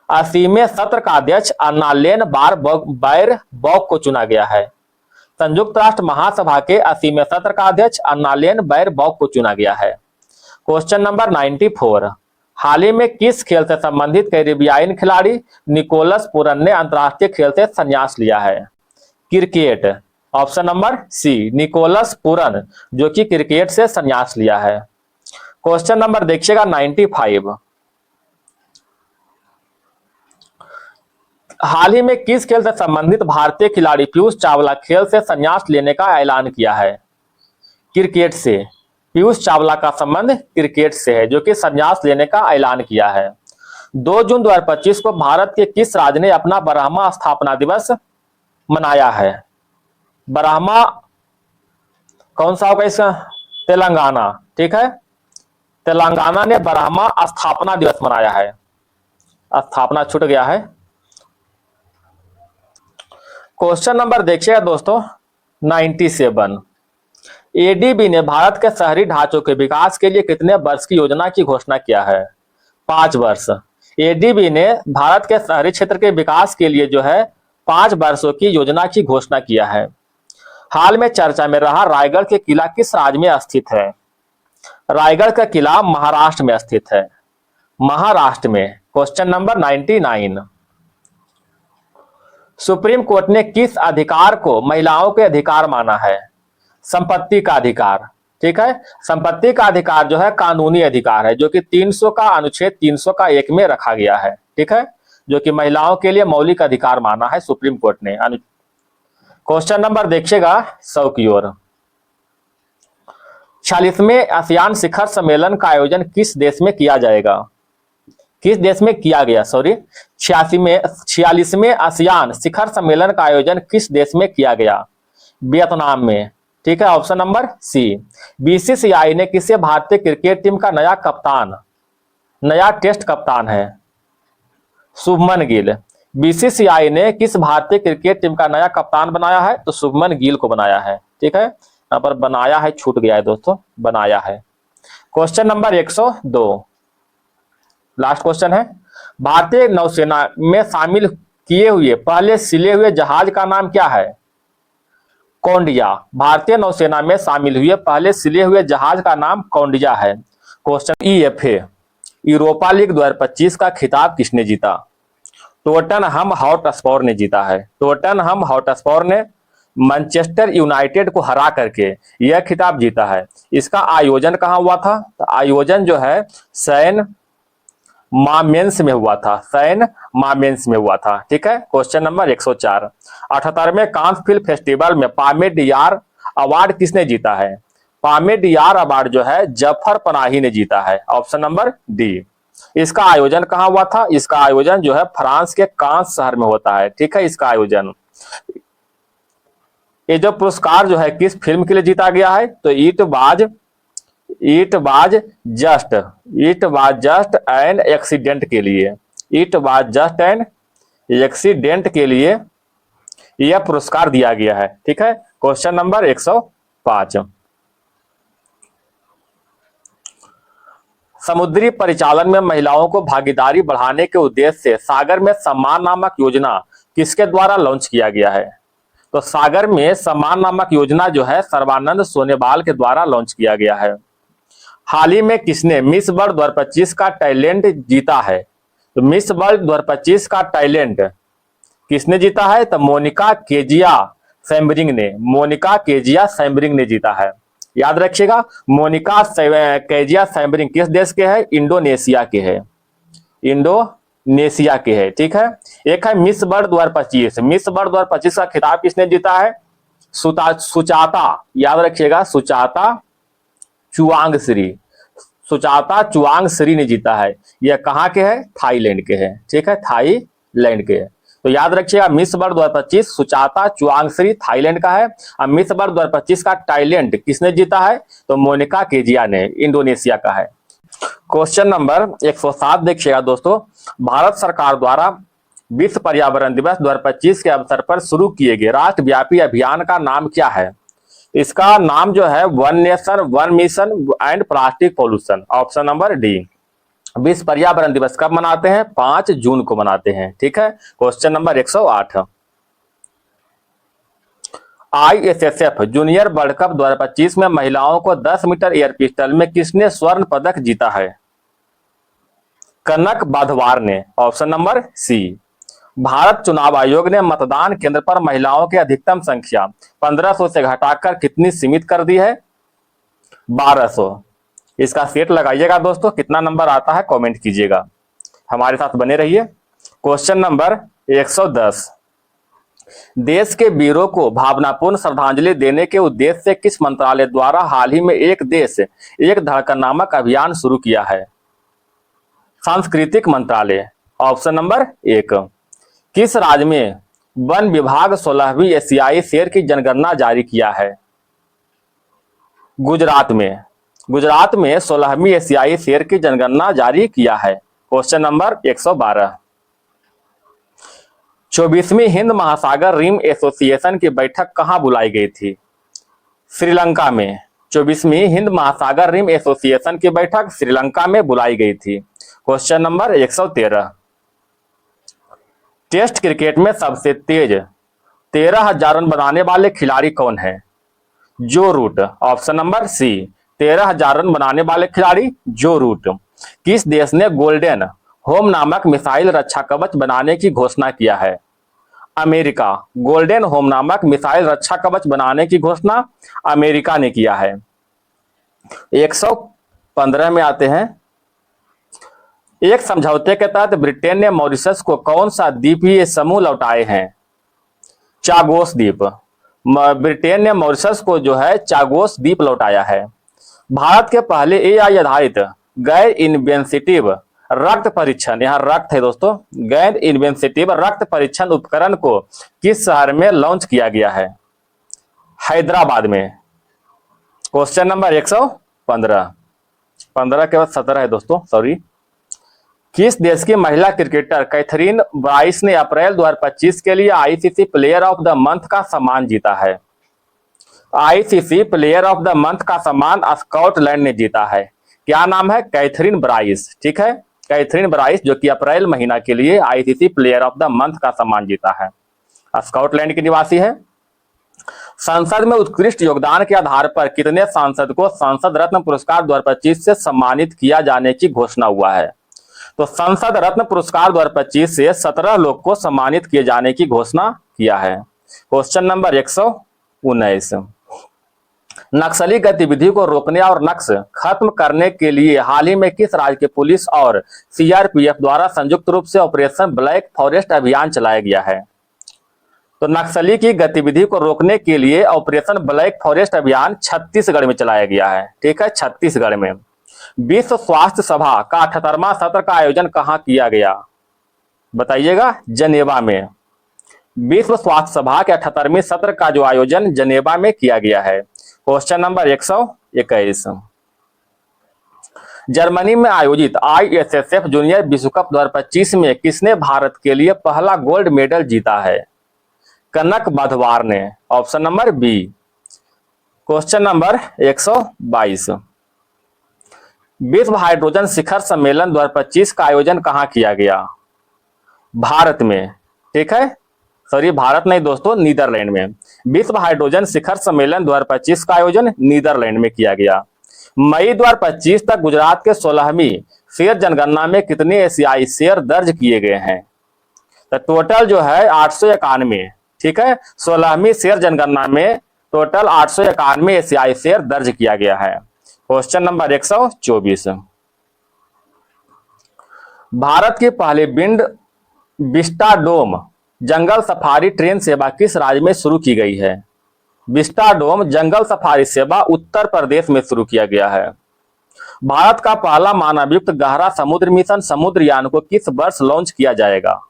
Speaker 1: 80वें सत्र का अध्यक्ष अन्नालेन बैरबॉक को चुना गया है। संयुक्त राष्ट्र महासभा के 80वें सत्र का अध्यक्ष अन्नालेन बैरबॉक को चुना गया है। Question number 94। हाल ही में किस खेल से संबंधित कैरिबियाई खिलाड़ी निकोलस पूरन ने अंतरराष्ट्रीय खेल से संन्यास लिया है? Cricket. Option number C, Nicholas Pooran जो कि क्रिकेट से संन्यास लिया है। क्वेश्चन नंबर देखिएगा 95। हाल ही में किस खेल से संबंधित भारतीय खिलाड़ी पीयूष चावला खेल से संन्यास लेने का ऐलान किया है? क्रिकेट से। पीयूष चावला का संबंध क्रिकेट से है, जो कि संन्यास लेने का ऐलान किया है। 2 जून 2025 को भारत के किस राज्य ने अपना 12वां स्थापना दिवस मनाया है? ब्राह्मा कौन सा होगा इसका? तेलंगाना। ठीक है, तेलंगाना ने 12वां स्थापना दिवस मनाया है। स्थापना छूट गया है। क्वेश्चन नंबर देखिएगा दोस्तों 97। एडीबी ने भारत के शहरी ढांचों के विकास के लिए कितने वर्ष की योजना की घोषणा किया है? 5 वर्ष। एडीबी ने भारत के शहरी क्षेत्र के विकास के लिए जो है 5 वर्षों की योजना की घोषणा किया है। हाल में चर्चा में रहा रायगढ़ के किला किस राज्य में स्थित है? रायगढ़ का किला महाराष्ट्र में स्थित है। महाराष्ट्र में। Question number 99। सुप्रीम कोर्ट ने किस अधिकार को महिलाओं के अधिकार माना है? संपत्ति का अधिकार। ठीक है, संपत्ति का अधिकार जो है कानूनी अधिकार है, जो कि 300 का अनुच्छेद 300 का 1 में रखा गया है। ठीक है, जो कि महिलाओं के लिए मौलिक अधिकार माना है सुप्रीम कोर्ट ने। क्वेश्चन नंबर देखिएगा 100 की ओर। 46वें आसियान शिखर सम्मेलन का आयोजन किस देश में किया जाएगा? किस देश में किया गया? सॉरी, 46वें आसियान शिखर सम्मेलन का आयोजन किस देश में किया गया? वियतनाम में। ठीक है, ऑप्शन नंबर सी। बीसीसीआई ने किसे भारतीय क्रिकेट टीम का नया टेस्ट कप्तान है? शुभमन गिल। बीसीसीआई ने किस भारतीय क्रिकेट टीम का नया कप्तान बनाया है? तो शुभमन गिल को बनाया है। ठीक है, यहां पर बनाया है छूट गया है दोस्तों, बनाया है। क्वेश्चन नंबर 102 लास्ट क्वेश्चन है। भारतीय नौसेना में शामिल किए हुए पहले सिले हुए जहाज का नाम क्या है? कौंडिया। भारतीय नौसेना में शामिल हुए पहले सिले हुए जहाज का नाम कौंडिया है। क्वेश्चन ईएफए यूरोपा लीग 2025 का खिताब किसने जीता? टोटनहम हॉटस्पर ने जीता है। टोटनहम हॉटस्पर ने मैनचेस्टर यूनाइटेड को हरा करके यह खिताब जीता है। इसका आयोजन कहां हुआ था? तो आयोजन जो है सैन मामेंस में हुआ था। सैन मामेंस में हुआ था। ठीक है, क्वेश्चन नंबर 104। 78वें कांस फिल्म फेस्टिवल में पामे डियार अवार्ड किसने जीता है? पामे डियार अवार्ड जो है जफर पनाही ने जीता है। Option number D. इसका आयोजन कहां हुआ था? इसका आयोजन जो है फ्रांस के कांस शहर में होता है। ठीक है, इसका आयोजन। ये जो पुरस्कार जो है किस फिल्म के लिए जीता गया है? तो it was just an accident के लिए। It was just an accident के लिए यह पुरस्कार दिया गया है। ठीक है, क्वेश्चन नंबर 105। समुद्री परिचालन में महिलाओं को भागीदारी बढ़ाने के उद्देश्य से सागर में सम्मान नामक योजना किसके द्वारा लॉन्च किया गया है? तो सागर में सम्मान नामक योजना जो है सर्बानंद सोनेवाल के द्वारा लॉन्च किया गया है। हाल ही में किसने मिस वर्ल्ड 2025 का टैलेंट जीता है? तो मिस वर्ल्ड 2025 का टैलेंट किसने जीता है? तो मोनिका केजिया सैमब्रिंग ने जीता है। याद रखिएगा, मोनिका केजिया सैमब्रिंग किस देश के हैं? इंडोनेशिया के हैं। इंडोनेशिया के है। ठीक है, एक है मिस वर्ल्ड 2025। मिस वर्ल्ड 2025 का खिताब किसने जीता है? सुचाता, याद रखिएगा, सुचाता चुआंग श्री ने जीता है। यह कहां के है? थाईलैंड के है। ठीक है, थाईलैंड के है। तो याद रखिएगा miss world 2025 सुचाता Chwang Shri Thailand का है। और मिस वर्ल्ड 2025 का टैलेंट किसने जीता है? तो मोनिका केजिया ने, इंडोनेशिया का है। क्वेश्चन नंबर 107 देखिएगा दोस्तों। भारत सरकार द्वारा विश्व पर्यावरण दिवस 2025 के अवसर पर शुरू किए गए राष्ट्रव्यापी अभियान का नाम क्या है? इसका नाम जो है one nation one mission and plastic pollution. Option number D. विश्व पर्यावरण दिवस कब मनाते हैं? 5 जून को मनाते हैं। ठीक है, question number 108। ISSF junior world cup 2025 में महिलाओं को 10 मीटर एयर पिस्टल में किसने स्वर्ण पदक जीता है? कनक बाधवार ने। ऑप्शन नंबर सी। भारत चुनाव आयोग ने मतदान केंद्र पर महिलाओं की अधिकतम संख्या 1500 से घटाकर कितनी सीमित कर दी है? 1200। इसका सेट लगाइएगा दोस्तों, कितना नंबर आता है कमेंट कीजिएगा। हमारे साथ बने रहिए। क्वेश्चन नंबर 110, देश के वीरों को भावनापूर्ण श्रद्धांजलि देने के उद्देश्य से किस मंत्रालय द्वारा हाल ही में एक देश एक धड़कन नामक अभियान शुरू किया है? सांस्कृतिक मंत्रालय। Option number 1। किस राज्य में वन विभाग 16वीं एशियाई शेर की जनगणना जारी किया है? गुजरात में। गुजरात में 16वीं एशियाई शेर की जनगणना जारी किया है। क्वेश्चन नंबर 112, 24वीं हिंद महासागर रिम एसोसिएशन की बैठक कहां बुलाई गई थी? श्रीलंका में। 24वीं हिंद महासागर रिम एसोसिएशन की बैठक श्रीलंका में बुलाई गई थी। क्वेश्चन नंबर 113, टेस्ट क्रिकेट में सबसे तेज 13,000 रन बनाने वाले खिलाड़ी कौन है? Joe Root. Option number C, 13,000 run बनाने वाले खिलाड़ी जो रूट। किस देश ने गोल्डन होम नामक मिसाइल रक्षा कवच बनाने की घोषणा किया है? अमेरिका। गोल्डन होम नामक मिसाइल रक्षा कवच बनाने की घोषणा अमेरिका ने किया है। 115 में आते हैं, एक समझौते के तहत ब्रिटेन ने मॉरिशस को कौन सा द्वीपीय समूह लौटाए हैं? चागोस द्वीप। ब्रिटेन ने मॉरिशस को जो है चागोस द्वीप लौटाया है। भारत के पहले एआई आधारित गैर इन्वेंसिटिव रक्त परीक्षण, यहाँ रक्त है दोस्तों, गैर इन्वेंसिटिव रक्त परीक्षण उपकरण को किस शहर में लॉन्च किया गया है? हैदराबाद में। क्वेश्चन नंबर 115, 15 के बाद 17 है दोस्तों, सॉरी। किस देश की महिला क्रिकेटर कैथरीन ब्राइस ने अप्रैल 2025 के लिए ICC player of the month का सम्मान जीता है? ICC player of the month का सम्मान स्कॉटलैंड ने जीता है। क्या नाम है? Kathryn Bryce. ठीक है, कैथरीन ब्राइस जो कि अप्रैल महीना के लिए ICC player of the month का सम्मान जीता है, स्कॉटलैंड की निवासी है। संसद में उत्कृष्ट योगदान के आधार पर कितने सांसद को संसद रत्न पुरस्कार 2025 से सम्मानित किया जाने की घोषणा हुआ है? तो संसद रत्न पुरस्कार 2025 से 17 लोग को सम्मानित किए जाने की घोषणा किया है। क्वेश्चन नंबर 119, नक्सली गतिविधि को रोकने और नक्स खत्म करने के लिए हाल ही में किस राज्य के पुलिस और सीआरपीएफ द्वारा संयुक्त रूप से ऑपरेशन ब्लैक फॉरेस्ट अभियान चलाया गया है? तो नक्सली की गतिविधि को रोकने के लिए ऑपरेशन ब्लैक फॉरेस्ट अभियान छत्तीसगढ़ में चलाया गया है। ठीक है, छत्तीसगढ़ में। विश्व स्वास्थ्य सभा का 78वां सत्र का आयोजन कहां किया गया? बताइएगा। जनेवा में। विश्व स्वास्थ्य सभा के 78वें सत्र का जो आयोजन जनेवा में किया गया है। क्वेश्चन नंबर 121, जर्मनी में आयोजित आईएसएसएफ जूनियर विश्व कप 2025 में किसने भारत के लिए पहला गोल्ड मेडल जीता है? कनक बधवार ने। Option number B. Question number 122, विश्व हाइड्रोजन शिखर सम्मेलन 2025 का आयोजन कहां किया गया? भारत में। ठीक है, सॉरी भारत नहीं दोस्तों, नीदरलैंड में। विश्व हाइड्रोजन शिखर सम्मेलन 2025 का आयोजन नीदरलैंड में किया गया। मई 2025 तक गुजरात के 16वीं शेर जनगणना में कितने एशियाई शेर दर्ज किए गए हैं? तो टोटल जो है 891। ठीक है, 16वीं शेर जनगणना में टोटल 891 एशियाई शेर दर्ज किया गया है। क्वेश्चन नंबर 124, भारत की पहली विस्टाडोम जंगल सफारी ट्रेन सेवा किस राज्य में शुरू की गई है? विस्टाडोम जंगल सफारी सेवा उत्तर प्रदेश में शुरू किया गया है। भारत का पहला मानवयुक्त गहरा समुद्र मिशन समुद्रयान को किस वर्ष लॉन्च किया जाएगा?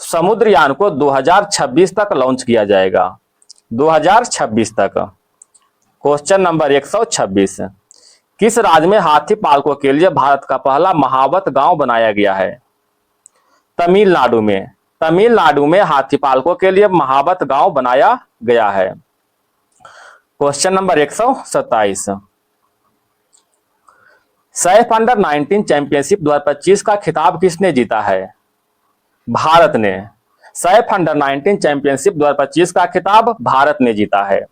Speaker 1: समुद्रयान को 2026 तक लॉन्च किया जाएगा, 2026 तक। क्वेश्चन नंबर 126, किस राज्य में हाथी पालकों के लिए भारत का पहला महावत गांव बनाया गया है? तमिलनाडु में। तमिलनाडु में हाथी पालकों के लिए महावत गांव बनाया गया है। Question number 127, Saif under 19 championship 2025 का खिताब किसने जीता है? भारत ने। सैफ अंडर 19 चैंपियनशिप 2025 का खिताब भारत ने जीता है।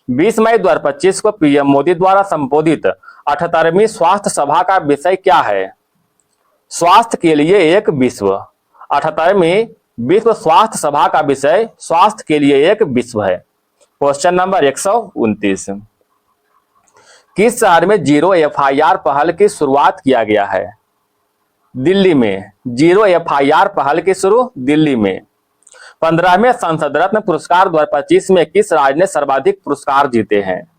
Speaker 1: 20 मई 2025 को पीएम मोदी द्वारा संबोधित 78वीं स्वास्थ्य सभा का विषय क्या है? स्वास्थ्य के लिए एक विश्व। 78वीं विश्व स्वास्थ्य सभा का विषय स्वास्थ्य के लिए एक विश्व है। क्वेश्चन नंबर 129, किस शहर में जीरो एफआईआर पहल की शुरुआत किया गया है? दिल्ली में। 0 FIR पहल की शुरू, दिल्ली में। 15वें संसद रत्न पुरस्कार 2025 में किस राज्य ने सर्वाधिक पुरस्कार जीते हैं?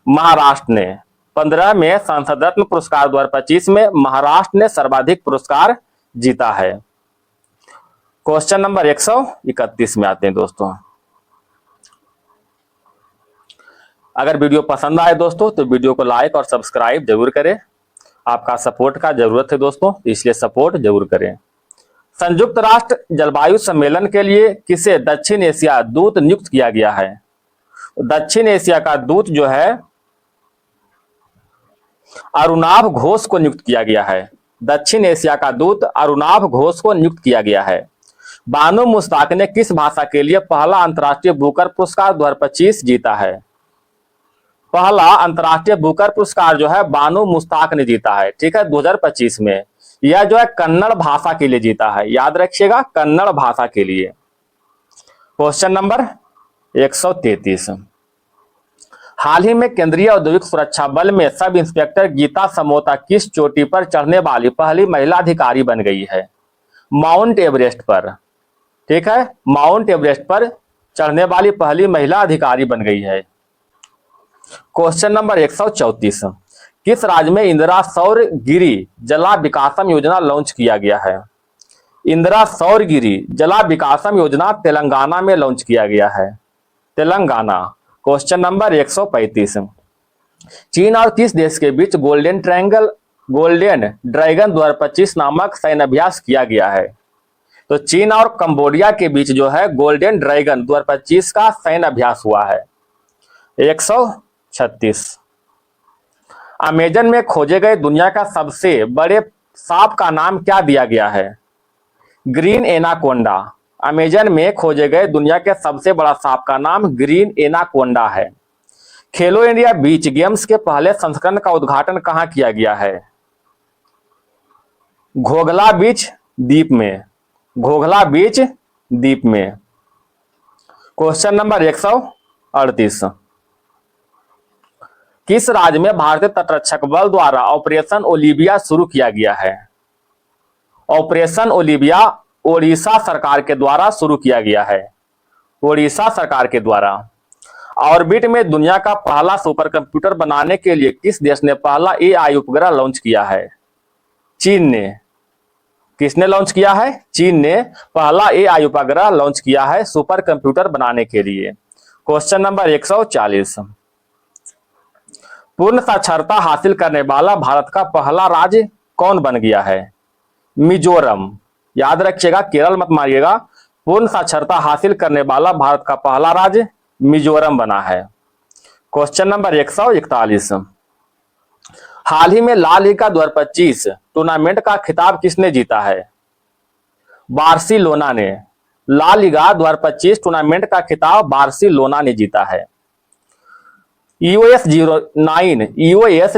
Speaker 1: महाराष्ट्र ने। 15वें संसद रत्न पुरस्कार 2025 में महाराष्ट्र ने सर्वाधिक पुरस्कार जीता है। क्वेश्चन नंबर 131 में आते हैं दोस्तों। अगर वीडियो पसंद आए दोस्तों तो वीडियो को लाइक और सब्सक्राइब जरूर करें। आपका सपोर्ट का जरूरत है दोस्तों, इसलिए सपोर्ट जरूर करें। संयुक्त राष्ट्र जलवायु सम्मेलन के लिए किसे दक्षिण एशिया दूत नियुक्त किया गया है? दक्षिण एशिया का दूत जो है अरुणाभ घोष को नियुक्त किया गया है। दक्षिण एशिया का दूत अरुणाभ घोष को नियुक्त किया गया है। बानो मुश्ताक ने किस भाषा के लिए पहला अंतर्राष्ट्रीय बुकर पुरस्कार 2025 जीता है? पहला अंतर्राष्ट्रीय बुकर पुरस्कार जो है बानो मुश्ताक ने जीता है, ठीक है, 2025 में। यह जो है कन्नड़ भाषा के लिए जीता है, याद रखिएगा, कन्नड़ भाषा के लिए। Question number 133। हाल ही में केंद्रीय औद्योगिक सुरक्षा बल में सब इंस्पेक्टर गीता समोता किस चोटी पर चढ़ने वाली पहली महिला अधिकारी बन गई है? माउंट एवरेस्ट पर, ठीक है, माउंट एवरेस्ट पर चढ़ने वाली पहली महिला अधिकारी बन गई है। Question number 134। किस राज्य में इंदिरा सौर गिरी जला विकासम योजना लॉन्च किया गया है? इंदिरा सौर गिरी जला विकासम योजना तेलंगाना में लॉन्च किया गया है, तेलंगाना। Question number 135। चीन और किस देश के बीच गोल्डन ड्रैगन 2025 नामक सैन्य अभ्यास किया गया है? तो चीन और कंबोडिया के बीच जो है गोल्डन ड्रैगन 2025 का सैन्य अभ्यास हुआ है। 136। अमेजन में खोजे गए दुनिया का सबसे बड़े सांप का नाम क्या दिया गया है? Green anaconda. अमेजन में खोजे गए दुनिया के सबसे बड़ा सांप का नाम ग्रीन एनाकोंडा है। खेलो इंडिया बीच गेम्स के पहले संस्करण का उद्घाटन कहां किया गया है? घोघला बीच द्वीप में, घोघला बीच द्वीप में। Question number 138। किस राज्य में भारतीय तटरक्षक बल द्वारा ऑपरेशन ओलिविया शुरू किया गया है? ऑपरेशन ओलिविया ओडिशा सरकार के द्वारा शुरू किया गया है, ओडिशा सरकार के द्वारा। ऑर्बिट में दुनिया का पहला सुपर कंप्यूटर बनाने के लिए किस देश ने पहला AI उपग्रह लॉन्च किया है? चीन ने। किसने लॉन्च किया है? चीन ने पहला AI उपग्रह लॉन्च किया है सुपर कंप्यूटर बनाने के लिए। Question number 140। पूर्ण साक्षरता हासिल करने वाला भारत का पहला राज्य कौन बन गया है? मिजोरम। याद रखिएगा, केरल मत मारिएगा। पूर्ण साक्षरता हासिल करने वाला भारत का पहला राज्य मिजोरम बना है। Question number 141। हाल ही में ला लीगा 2025 टूर्नामेंट का खिताब किसने जीता है? बार्सिलोना ने। ला लीगा 2025 टूर्नामेंट का खिताब बार्सिलोना ने जीता है। EOS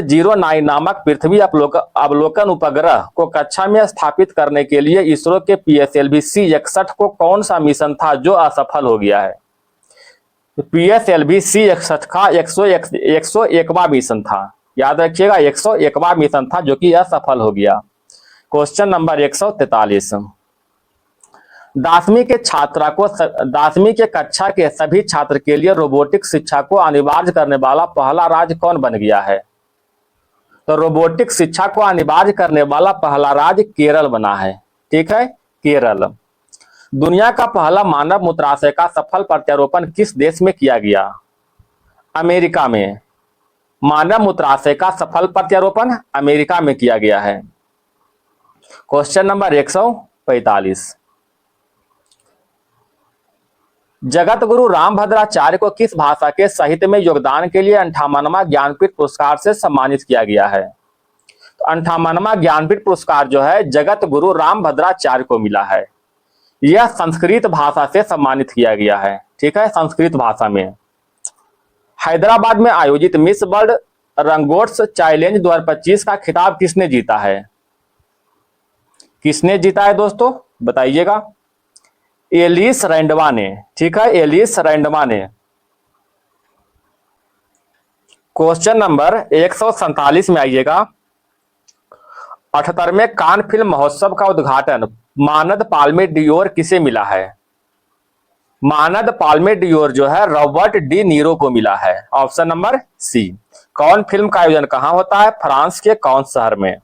Speaker 1: 09 नामक पृथ्वी अवलोकन उपग्रह को कक्षा में स्थापित करने के लिए इसरो के PSLV C61 को कौन सा मिशन था जो असफल हो गया है? PSLV C61 का 101वां मिशन था, याद रखिएगा, 101वां मिशन था जो कि असफल हो गया। Question number 143। 10वीं के कक्षा के सभी छात्र के लिए रोबोटिक शिक्षा को अनिवार्य करने वाला पहला राज्य कौन बन गया है? तो रोबोटिक शिक्षा को अनिवार्य करने वाला पहला राज्य केरल बना है, ठीक है, केरल। दुनिया का पहला मानव मूत्राशय का सफल प्रत्यारोपण किस देश में किया गया? अमेरिका में। मानव मूत्राशय का सफल प्रत्यारोपण अमेरिका में किया गया है। Question number 145। जगत गुरु रामभद्राचार्य को किस भाषा के साहित्य में योगदान के लिए 58वां ज्ञानपीठ पुरस्कार से सम्मानित किया गया है? तो 58वां ज्ञानपीठ पुरस्कार जो है जगत गुरु रामभद्राचार्य को मिला है। यह संस्कृत भाषा से सम्मानित किया गया है, ठीक है, संस्कृत भाषा में। हैदराबाद में आयोजित मिस वर्ल्ड रंगोट्स चैलेंज 2025 का खिताब किसने जीता है? किसने जीता है दोस्तों, बताइएगा। एलिस रैंडवा ने, ठीक है, एलिस रैंडवा ने। क्वेश्चन नंबर 147 में आइएगा। 78वें कान फिल्म महोत्सव का उद्घाटन मानद पाल्मे डियोर किसे मिला है? मानद पाल्मे डियोर जो है रॉबर्ट डी नीरो को मिला है। Option number C. कौन फिल्म का आयोजन कहां होता है? फ्रांस के कौन शहर में?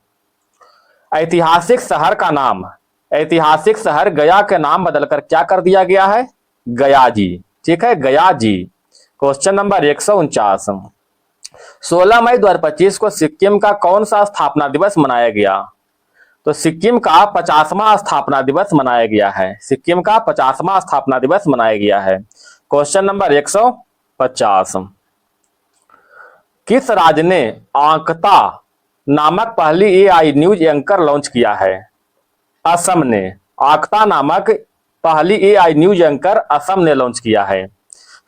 Speaker 1: ऐतिहासिक शहर का नाम, ऐतिहासिक शहर गया के नाम बदलकर क्या कर दिया गया है? गया जी। ठीक है, गया जी। Question number 149। 16 मई 2025 को सिक्किम का कौन सा स्थापना दिवस मनाया गया? तो सिक्किम का 50वां स्थापना दिवस मनाया गया है। सिक्किम का 50वां स्थापना दिवस मनाया गया है। Question number 150। किस राज्य ने आंकता नामक पहली एआई न्यूज एंकर लॉन्च किया है? असम ने। आंकता नामक पहली एआई न्यूज एंकर असम ने लॉन्च किया है।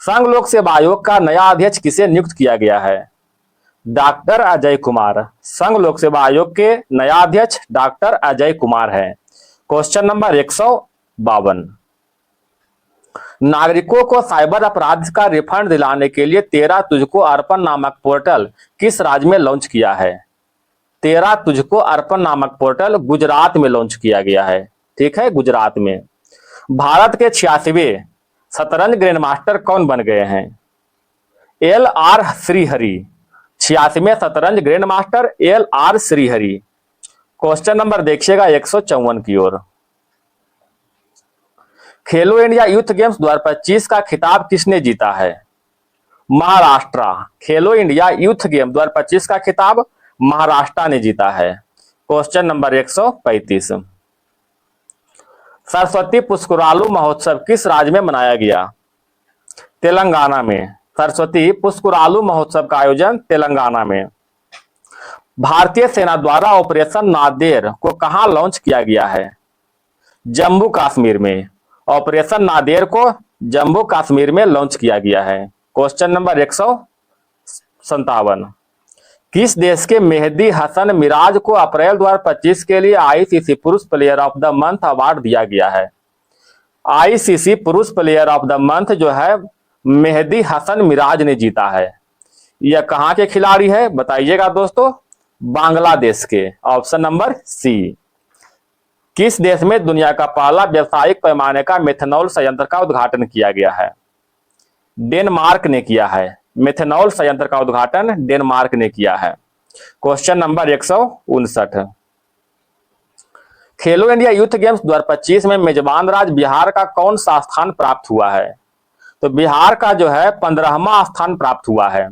Speaker 1: संघ लोक सेवा आयोग का नया अध्यक्ष किसे नियुक्त किया गया है? डॉक्टर अजय कुमार। संघ लोक सेवा आयोग के नया अध्यक्ष डॉक्टर अजय कुमार है। Question number 152। नागरिकों को साइबर अपराध का रिफंड दिलाने के लिए तेरा तुझको अर्पण नामक पोर्टल किस राज्य में लॉन्च किया है? तेरा तुझको अर्पण नामक पोर्टल गुजरात में लॉन्च किया गया है। ठीक है, गुजरात में। भारत के 86वें शतरंज ग्रैंड मास्टर कौन बन गए हैं? LR श्रीहरि। 86वें शतरंज grand master LR Shrihari. Question number देखिएगा 154 की ओर। खेलो इंडिया यूथ गेम्स 2025 का खिताब किसने जीता है? महाराष्ट्र। खेलो इंडिया यूथ गेम 2025 का खिताब महाराष्ट्र ने जीता है। Question number 135। सरस्वती पुष्करालु महोत्सव किस राज्य में मनाया गया? तेलंगाना में। सरस्वती पुष्करालु महोत्सव का आयोजन तेलंगाना में। भारतीय सेना द्वारा ऑपरेशन नादेर को कहां लॉन्च किया गया है? जम्मू कश्मीर में। ऑपरेशन नादेर को जम्मू कश्मीर में लॉन्च किया गया है। Question number 157। किस देश के मेहदी हसन मिराज को अप्रैल 2025 के लिए आईसीसी पुरुष player of the month award दिया गया है? आईसीसी पुरुष प्लेयर ऑफ द मंथ जो है मेहदी हसन मिराज ने जीता है। यह कहां के खिलाड़ी है बताइएगा दोस्तों? बांग्लादेश के। Option number C. किस देश में दुनिया का पहला व्यावसायिक पैमाने का मेथनॉल संयंत्र का उद्घाटन किया गया है? डेनमार्क ने किया है। मेथनॉल संयंत्र का उद्घाटन डेनमार्क ने किया है। Question number 159। खेलो इंडिया यूथ गेम्स 2025 में मेजबान राज्य बिहार का कौन सा स्थान प्राप्त हुआ है? तो बिहार का जो है 15वां स्थान प्राप्त हुआ है।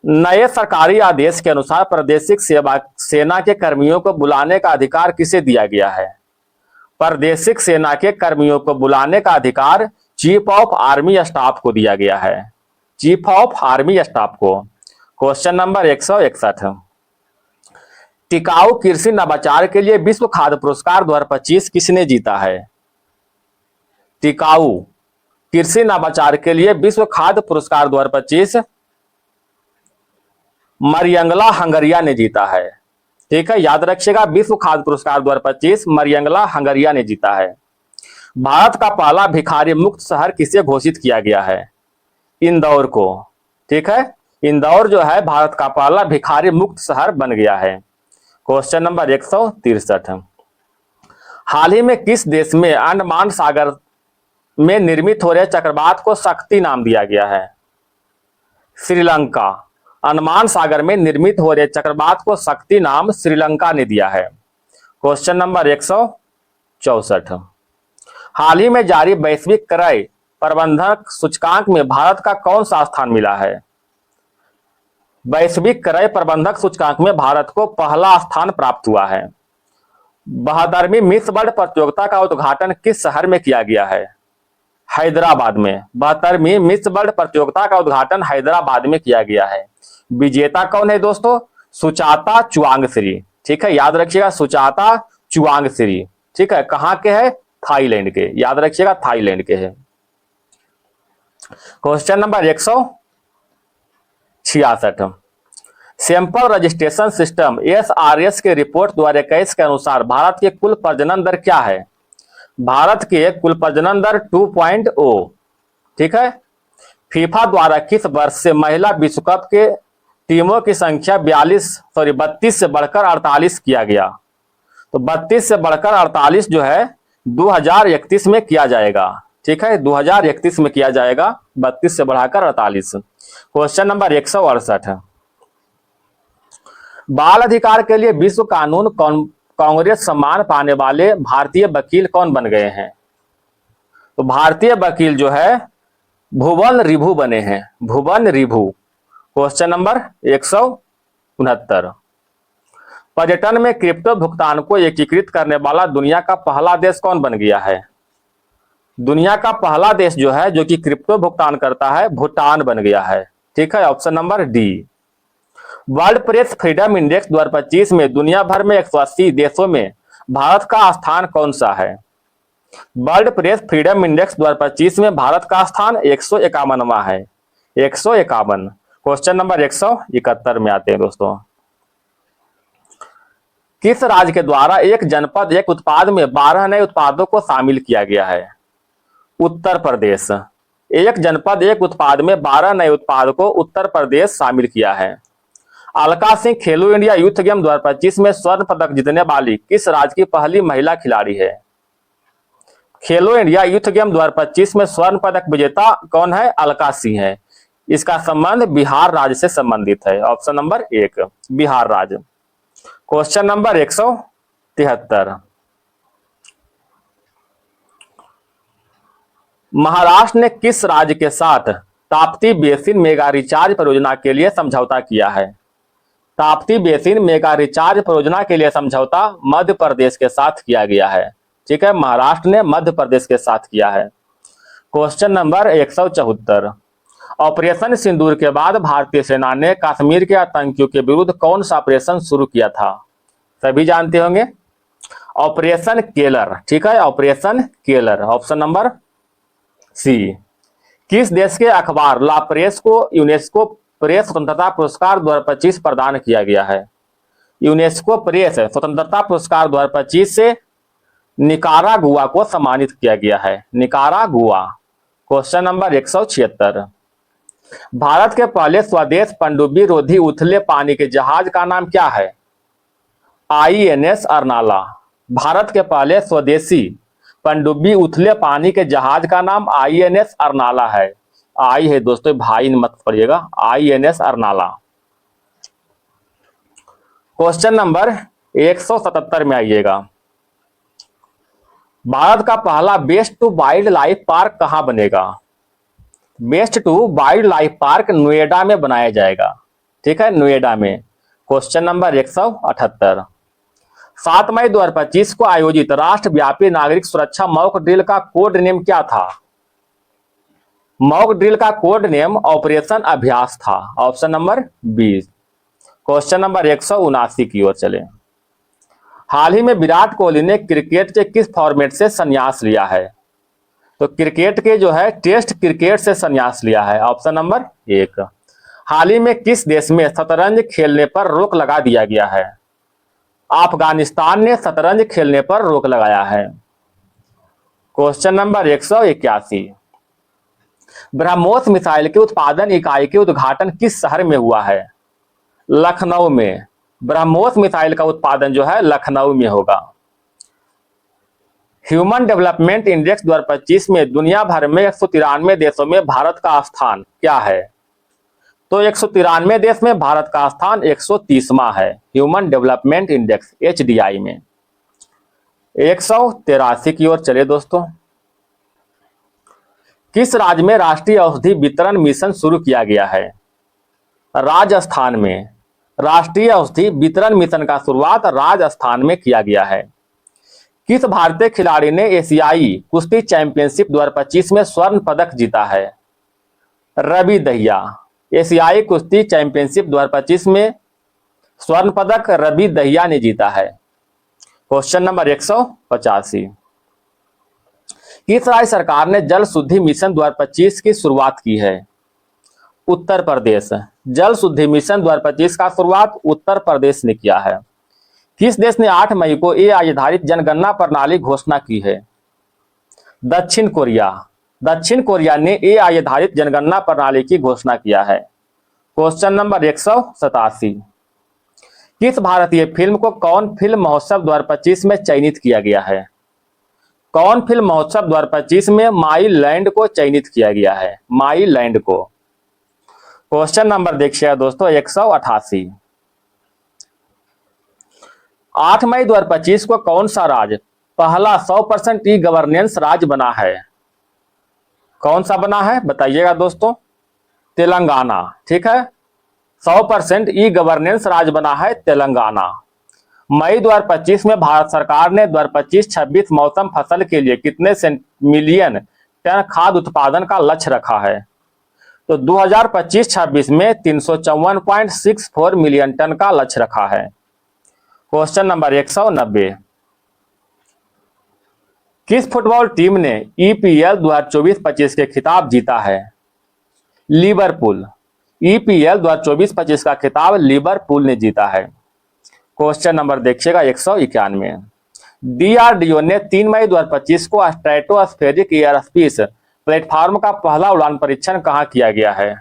Speaker 1: नए सरकारी आदेश के अनुसार प्रादेशिक सेना के कर्मियों को बुलाने का अधिकार किसे दिया गया है? प्रादेशिक सेना के कर्मियों को बुलाने का अधिकार चीफ ऑफ आर्मी स्टाफ को दिया गया है। चीफ ऑफ आर्मी स्टाफ को। Question number 161। टिकाऊ कृषि नवाचार के लिए विश्व खाद्य पुरस्कार 2025 किसने जीता है? टिकाऊ कृषि नवाचार के लिए विश्व खाद्य पुरस्कार 2025 मरियंगला हंगरिया ने जीता है। ठीक है, याद रखिएगा, विश्व खाद्य पुरस्कार 2025 मरियंगला हंगरिया ने जीता है। भारत का पहला भिखारी मुक्त शहर किसे घोषित किया गया है? इंदौर को। ठीक है, इंदौर जो है भारत का पहला भिखारी मुक्त शहर बन गया है। Question number 163। हाल ही में किस देश में अंडमान सागर में निर्मित हो रहे चक्रवात को शक्ति नाम दिया गया है? श्रीलंका। अंडमान सागर में निर्मित हो रहे चक्रवात को शक्ति नाम श्रीलंका ने दिया है। Question number 164। हाल ही में जारी वैश्विक क्रय प्रबंधक सूचकांक में भारत का कौन सा स्थान मिला है? वैश्विक क्रय प्रबंधक सूचकांक में भारत को पहला स्थान प्राप्त हुआ है। 72वीं मिस वर्ल्ड प्रतियोगिता का उद्घाटन किस शहर में किया गया है? हैदराबाद में। 72वीं मिस वर्ल्ड प्रतियोगिता का उद्घाटन हैदराबाद में किया गया है। विजेता कौन है दोस्तों? सुचाता चुआंगश्री। ठीक है, याद रखिएगा, सुचाता चुआंगश्री। ठीक है, कहां के है? थाईलैंड के। याद रखिएगा, थाईलैंड के है। Question number 166। Sample registration system SRS के रिपोर्ट 2021 के अनुसार भारत के कुल प्रजनन दर क्या है? भारत के कुल प्रजनन दर 2.0। ठीक है, फीफा द्वारा किस वर्ष से महिला विश्व कप के टीमों की संख्या 32 से बढ़कर 48 किया गया। तो 32 से बढ़कर 48 जो है 2031 में किया जाएगा। ठीक है, 2031 में किया जाएगा, 32 से बढ़ाकर 48। क्वेश्चन नंबर 168, बाल अधिकार के लिए विश्व कानून कांग्रेस सम्मान पाने वाले भारतीय वकील कौन बन गए हैं? तो भारतीय वकील जो है भुवन रिभु बने हैं, भुवन रिभु। क्वेश्चन नंबर 169, पर्यटन में क्रिप्टो भुगतान को एकीकृत करने वाला दुनिया का पहला देश कौन बन गया है? दुनिया का पहला देश जो है जो कि क्रिप्टो भुगतान करता है, भूटान बन गया है। ठीक है, option number D. World press freedom index 2025 में दुनिया भर में 180 देशों में भारत का स्थान कौन सा है? वर्ल्ड प्रेस फ्रीडम इंडेक्स 2025 में भारत का स्थान 151वां है, 151। क्वेश्चन नंबर 171 में आते हैं दोस्तों, किस राज्य के द्वारा एक जनपद एक उत्पाद में 12 नए उत्पादों को शामिल किया गया है? उत्तर प्रदेश। एक जनपद एक उत्पाद में 12 नए उत्पाद को उत्तर प्रदेश शामिल किया है। अलका सिंह खेलो इंडिया यूथ गेम 2025 में स्वर्ण पदक जीतने वाली किस राज्य की पहली महिला खिलाड़ी है? खेलो इंडिया यूथ गेम 2025 में स्वर्ण पदक विजेता कौन है? अलका सिंह है। इसका संबंध बिहार राज्य से संबंधित है, ऑप्शन नंबर 1 बिहार राज्य। क्वेश्चन नंबर 173, महाराष्ट्र ने किस राज्य के साथ ताप्ती बेसिन मेगा रिचार्ज परियोजना के लिए समझौता किया है? ताप्ती बेसिन मेगा रिचार्ज परियोजना के लिए समझौता मध्य प्रदेश के साथ किया गया है। ठीक है, महाराष्ट्र ने मध्य प्रदेश के साथ किया है। क्वेश्चन नंबर 174, ऑपरेशन सिंदूर के बाद भारतीय सेना ने कश्मीर के आतंकियों के विरुद्ध कौन सा ऑपरेशन शुरू किया था? सभी जानते होंगे, ऑपरेशन केलर। ठीक है, operation Keller, option number C. किस देश के अखबार ला प्रेस को यूनेस्को प्रेस स्वतंत्रता पुरस्कार 2025 प्रदान किया गया है? यूनेस्को प्रेस स्वतंत्रता पुरस्कार 2025 से निकारागुआ को सम्मानित किया गया है, निकारागुआ। क्वेश्चन नंबर 176, भारत के पहले स्वदेश पनडुब्बी रोधी उथले पानी के जहाज का नाम क्या है? INS अर्नाला। भारत के पहले स्वदेशी पनडुब्बी उथले पानी के जहाज का नाम INS अर्नाला है। आई है दोस्तों, भाई मत पढ़िएगा, INS अर्नाला। क्वेश्चन नंबर 177 में आइएगा, भारत का पहला waste to wildlife park कहां बनेगा? Waste to wildlife park Noida में बनाया जाएगा। ठीक है, नोएडा में। क्वेश्चन नंबर 178, 7 मई 2025 को आयोजित राष्ट्रव्यापी नागरिक सुरक्षा मॉक ड्रिल का कोड नेम क्या था? मॉक ड्रिल का कोड नेम ऑपरेशन अभ्यास था, ऑप्शन नंबर 20। क्वेश्चन नंबर 179 की ओर चले, हाल ही में विराट कोहली ने क्रिकेट के किस फॉर्मेट से संन्यास लिया है? तो क्रिकेट के जो है टेस्ट क्रिकेट से संन्यास लिया है, ऑप्शन नंबर 1। हाल ही में किस देश में शतरंज खेलने पर रोक लगा दिया गया है? अफगानिस्तान ने शतरंज खेलने पर रोक लगाया है। क्वेश्चन नंबर 181, ब्रह्मोस मिसाइल के उत्पादन इकाई के उद्घाटन किस शहर में हुआ है? लखनऊ में। ब्रह्मोस मिसाइल का उत्पादन जो है लखनऊ में होगा। ह्यूमन डेवलपमेंट इंडेक्स 2025 में दुनिया भर में 193 देशों में भारत का स्थान क्या है? तो 193 देश में भारत का स्थान 130वां है, ह्यूमन डेवलपमेंट इंडेक्स HDI में। 183 की ओर चले दोस्तों, किस राज्य में राष्ट्रीय औषधि वितरण मिशन शुरू किया गया है? राजस्थान में। राष्ट्रीय औषधि वितरण मिशन का शुरुआत राजस्थान में किया गया है। किस भारतीय खिलाड़ी ने एशियाई कुश्ती चैंपियनशिप 2025 में स्वर्ण पदक जीता है? रवि दहिया। एशियाई कुश्ती चैंपियनशिप 2025 में स्वर्ण पदक रवि दहिया ने जीता है। क्वेश्चन नंबर 185, किस राज्य सरकार ने जल शुद्धि मिशन 2025 की शुरुआत की है? उत्तर प्रदेश। जल शुद्धि मिशन 2025 का शुरुआत उत्तर प्रदेश ने किया है। किस देश ने 8 मई को AI आधारित जनगणना प्रणाली घोषणा की है? दक्षिण कोरिया। दक्षिण कोरिया ने AI आधारित जनगणना प्रणाली की घोषणा किया है। क्वेश्चन नंबर 187, किस भारतीय फिल्म को कौन फिल्म महोत्सव 2025 में चयनित किया गया है? कौन फिल्म महोत्सव 2025 में माई लैंड को चयनित किया गया है? माई लैंड को। क्वेश्चन नंबर देखिएगा दोस्तों 188, 8 मई 2025 को कौन सा राज्य पहला 100% ई गवर्नेंस राज्य बना है? कौन सा बना है बताइएगा दोस्तों? तेलंगाना। ठीक है, 100% ई गवर्नेंस राज्य बना है तेलंगाना। मई 2025 में भारत सरकार ने 2025-26 मौसम फसल के लिए कितने मिलियन टन खाद्य उत्पादन का लक्ष्य रखा है? तो 2025-26 में 354.64 मिलियन टन का लक्ष्य रखा है। क्वेश्चन नंबर 190, किस फुटबॉल टीम ने ईपीएल 2024-25 के खिताब जीता है? लिवरपूल। ईपीएल 2024-25 का खिताब लिवरपूल ने जीता है। क्वेश्चन नंबर देखिएगा 191, डीआरडीओ ने 3 मई 2025 को स्ट्रेटोस्फेरिक एयरस्पेस प्लेटफॉर्म का पहला उड़ान परीक्षण कहां किया गया है?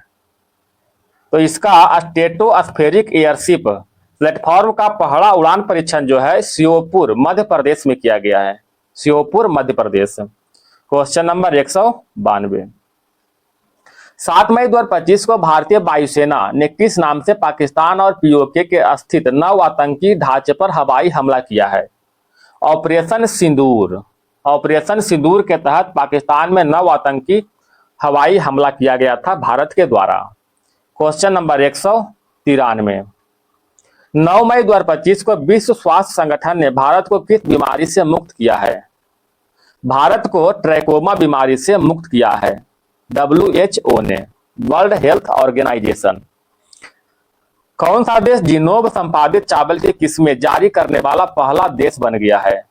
Speaker 1: तो इसका स्ट्रेटोस्फेरिक एयरशिप प्लेटफॉर्म का पहला उड़ान परीक्षण जो है श्योपुर मध्य प्रदेश में किया गया है। श्योपुर मध्य प्रदेश। क्वेश्चन नंबर 192, 7 मई 2025 को भारतीय वायुसेना ने किस नाम से पाकिस्तान और पीओके के स्थित 9 आतंकी ढांचे पर हवाई हमला किया है? ऑपरेशन सिंदूर। ऑपरेशन सिंदूर के तहत पाकिस्तान में 9 आतंकी हवाई हमला किया गया था भारत के द्वारा। क्वेश्चन नंबर 193, 9 मई 2025 को विश्व स्वास्थ्य संगठन ने भारत को किस बीमारी से मुक्त किया है? भारत को ट्रैकोमा बीमारी से मुक्त किया है WHO ने, वर्ल्ड हेल्थ ऑर्गेनाइजेशन। कौन सा देश जिनोब संपादित चावल की किस्में जारी करने वाला पहला देश बन गया है?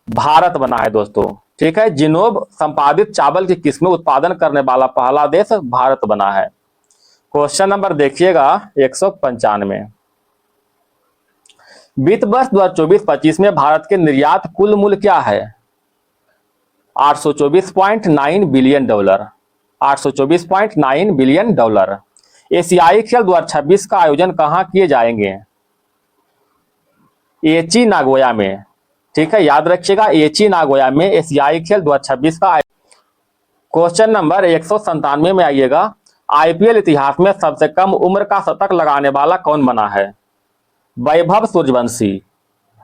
Speaker 1: भारत बना है दोस्तों। ठीक है, जिनोब संपादित चावल की किस्में उत्पादन करने वाला पहला देश भारत बना है। क्वेश्चन नंबर देखिएगा 195, वित्त वर्ष 2024-25 में भारत के निर्यात कुल मूल्य क्या है? 824.9 बिलियन डॉलर। 824.9 billion dollar. एशियाई खेल 2026 का आयोजन कहां किए जाएंगे? एची नागोया में। ठीक है, याद रखिएगा एची नागोया में एशियाई खेल 2026 का। क्वेश्चन नंबर 197 में आइएगा, आईपीएल इतिहास में सबसे कम उम्र का शतक लगाने वाला कौन बना है? वैभव सूर्यवंशी।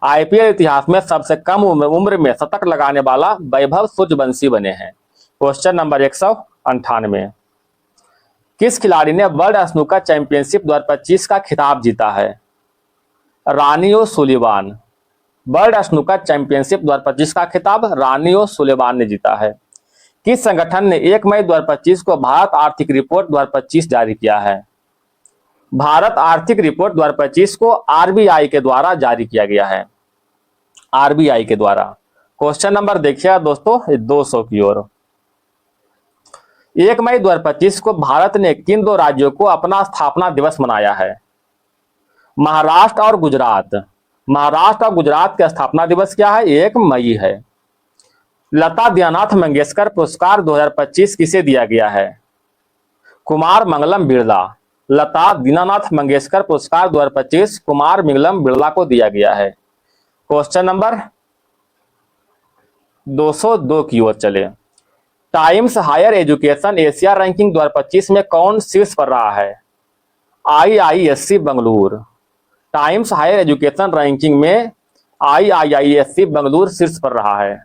Speaker 1: आईपीएल इतिहास में सबसे कम उम्र में शतक लगाने वाला वैभव सूर्यवंशी बने हैं। क्वेश्चन नंबर 198, किस खिलाड़ी ने वर्ल्ड स्नूकर चैंपियनशिप 2025 का खिताब जीता है? रानी ओसुलिवान। वर्ल्ड स्नूकर चैंपियनशिप 2025 का खिताब रानी ओसुलिवान ने जीता है। किस संगठन ने 1 मई 2025 को भारत आर्थिक रिपोर्ट 2025 जारी किया है? भारत आर्थिक रिपोर्ट 2025 को आरबीआई के द्वारा जारी किया गया है। आरबीआई के द्वारा। क्वेश्चन नंबर देखिएगा दोस्तों 200 की ओर। 1 मई 2025 को भारत ने किन 2 राज्यों को अपना स्थापना दिवस मनाया है? महाराष्ट्र और गुजरात। महाराष्ट्र और गुजरात का स्थापना दिवस क्या है? 1 मई है। लता दीनानाथ मंगेशकर पुरस्कार 2025 किसे दिया गया है? कुमार मंगलम बिरला। लता दीनानाथ मंगेशकर पुरस्कार 2025 कुमार मंगलम बिरला को दिया गया है। क्वेश्चन नंबर 202 की ओर चले। Times higher education Asia ranking 2025 में कौन शीर्ष पर रहा है? IISc Bengaluru. Times higher education ranking में IISc बेंगलुरु शीर्ष पर रहा है।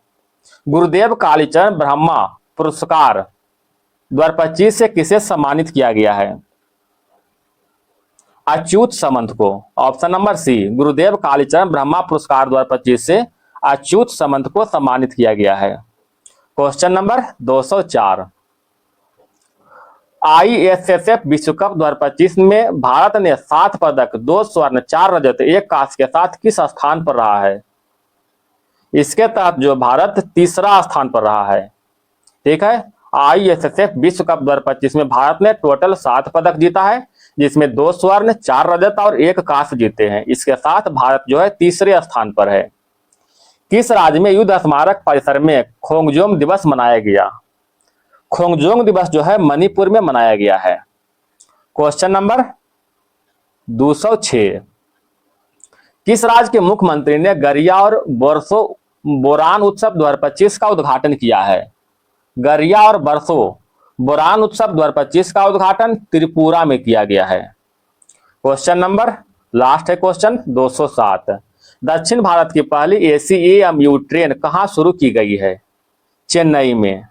Speaker 1: गुरुदेव कालीचरण ब्रह्मा पुरस्कार 2025 से किसे सम्मानित किया गया है? अच्युत समंत को। ऑप्शन नंबर सी, गुरुदेव कालीचरण ब्रह्मा पुरस्कार 2025 से अच्युत समंत को सम्मानित किया गया है। क्वेश्चन नंबर 204, ISSF विश्व कप 2025 में भारत ने 7 पदक 2 स्वर्ण 4 रजत 1 कांस्य के साथ किस स्थान पर रहा है? इसके तहत जो भारत तीसरा स्थान पर रहा है। ठीक है, ISSF विश्व कप 2025 में भारत ने टोटल 7 पदक जीता है, जिसमें 2 स्वर्ण 4 रजत और 1 कांस्य जीते हैं। इसके साथ भारत जो है तीसरे स्थान पर है। किस राज्य में युद्ध स्मारक परिसर में खोंगजोम दिवस मनाया गया? खोंगजोम दिवस जो है मणिपुर में मनाया गया है। क्वेश्चन नंबर 206, किस राज्य के मुख्यमंत्री ने गरिया और बरसो बोरान उत्सव 2025 का उद्घाटन किया है? गरिया और बरसो बोरान उत्सव 2025 का उद्घाटन त्रिपुरा में किया गया है। क्वेश्चन नंबर लास्ट है क्वेश्चन 207, दक्षिण भारत की पहली ACAMU ट्रेन कहां शुरू की गई है? चेन्नई में।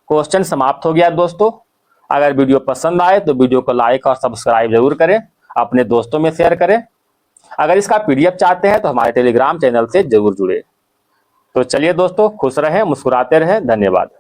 Speaker 1: क्वेश्चन समाप्त हो गया दोस्तों। अगर वीडियो पसंद आए तो वीडियो को लाइक और सब्सक्राइब जरूर करें, अपने दोस्तों में शेयर करें। अगर इसका PDF चाहते हैं तो हमारे टेलीग्राम चैनल से जरूर जुड़े। तो चलिए दोस्तों, खुश रहें, मुस्कुराते रहें। धन्यवाद।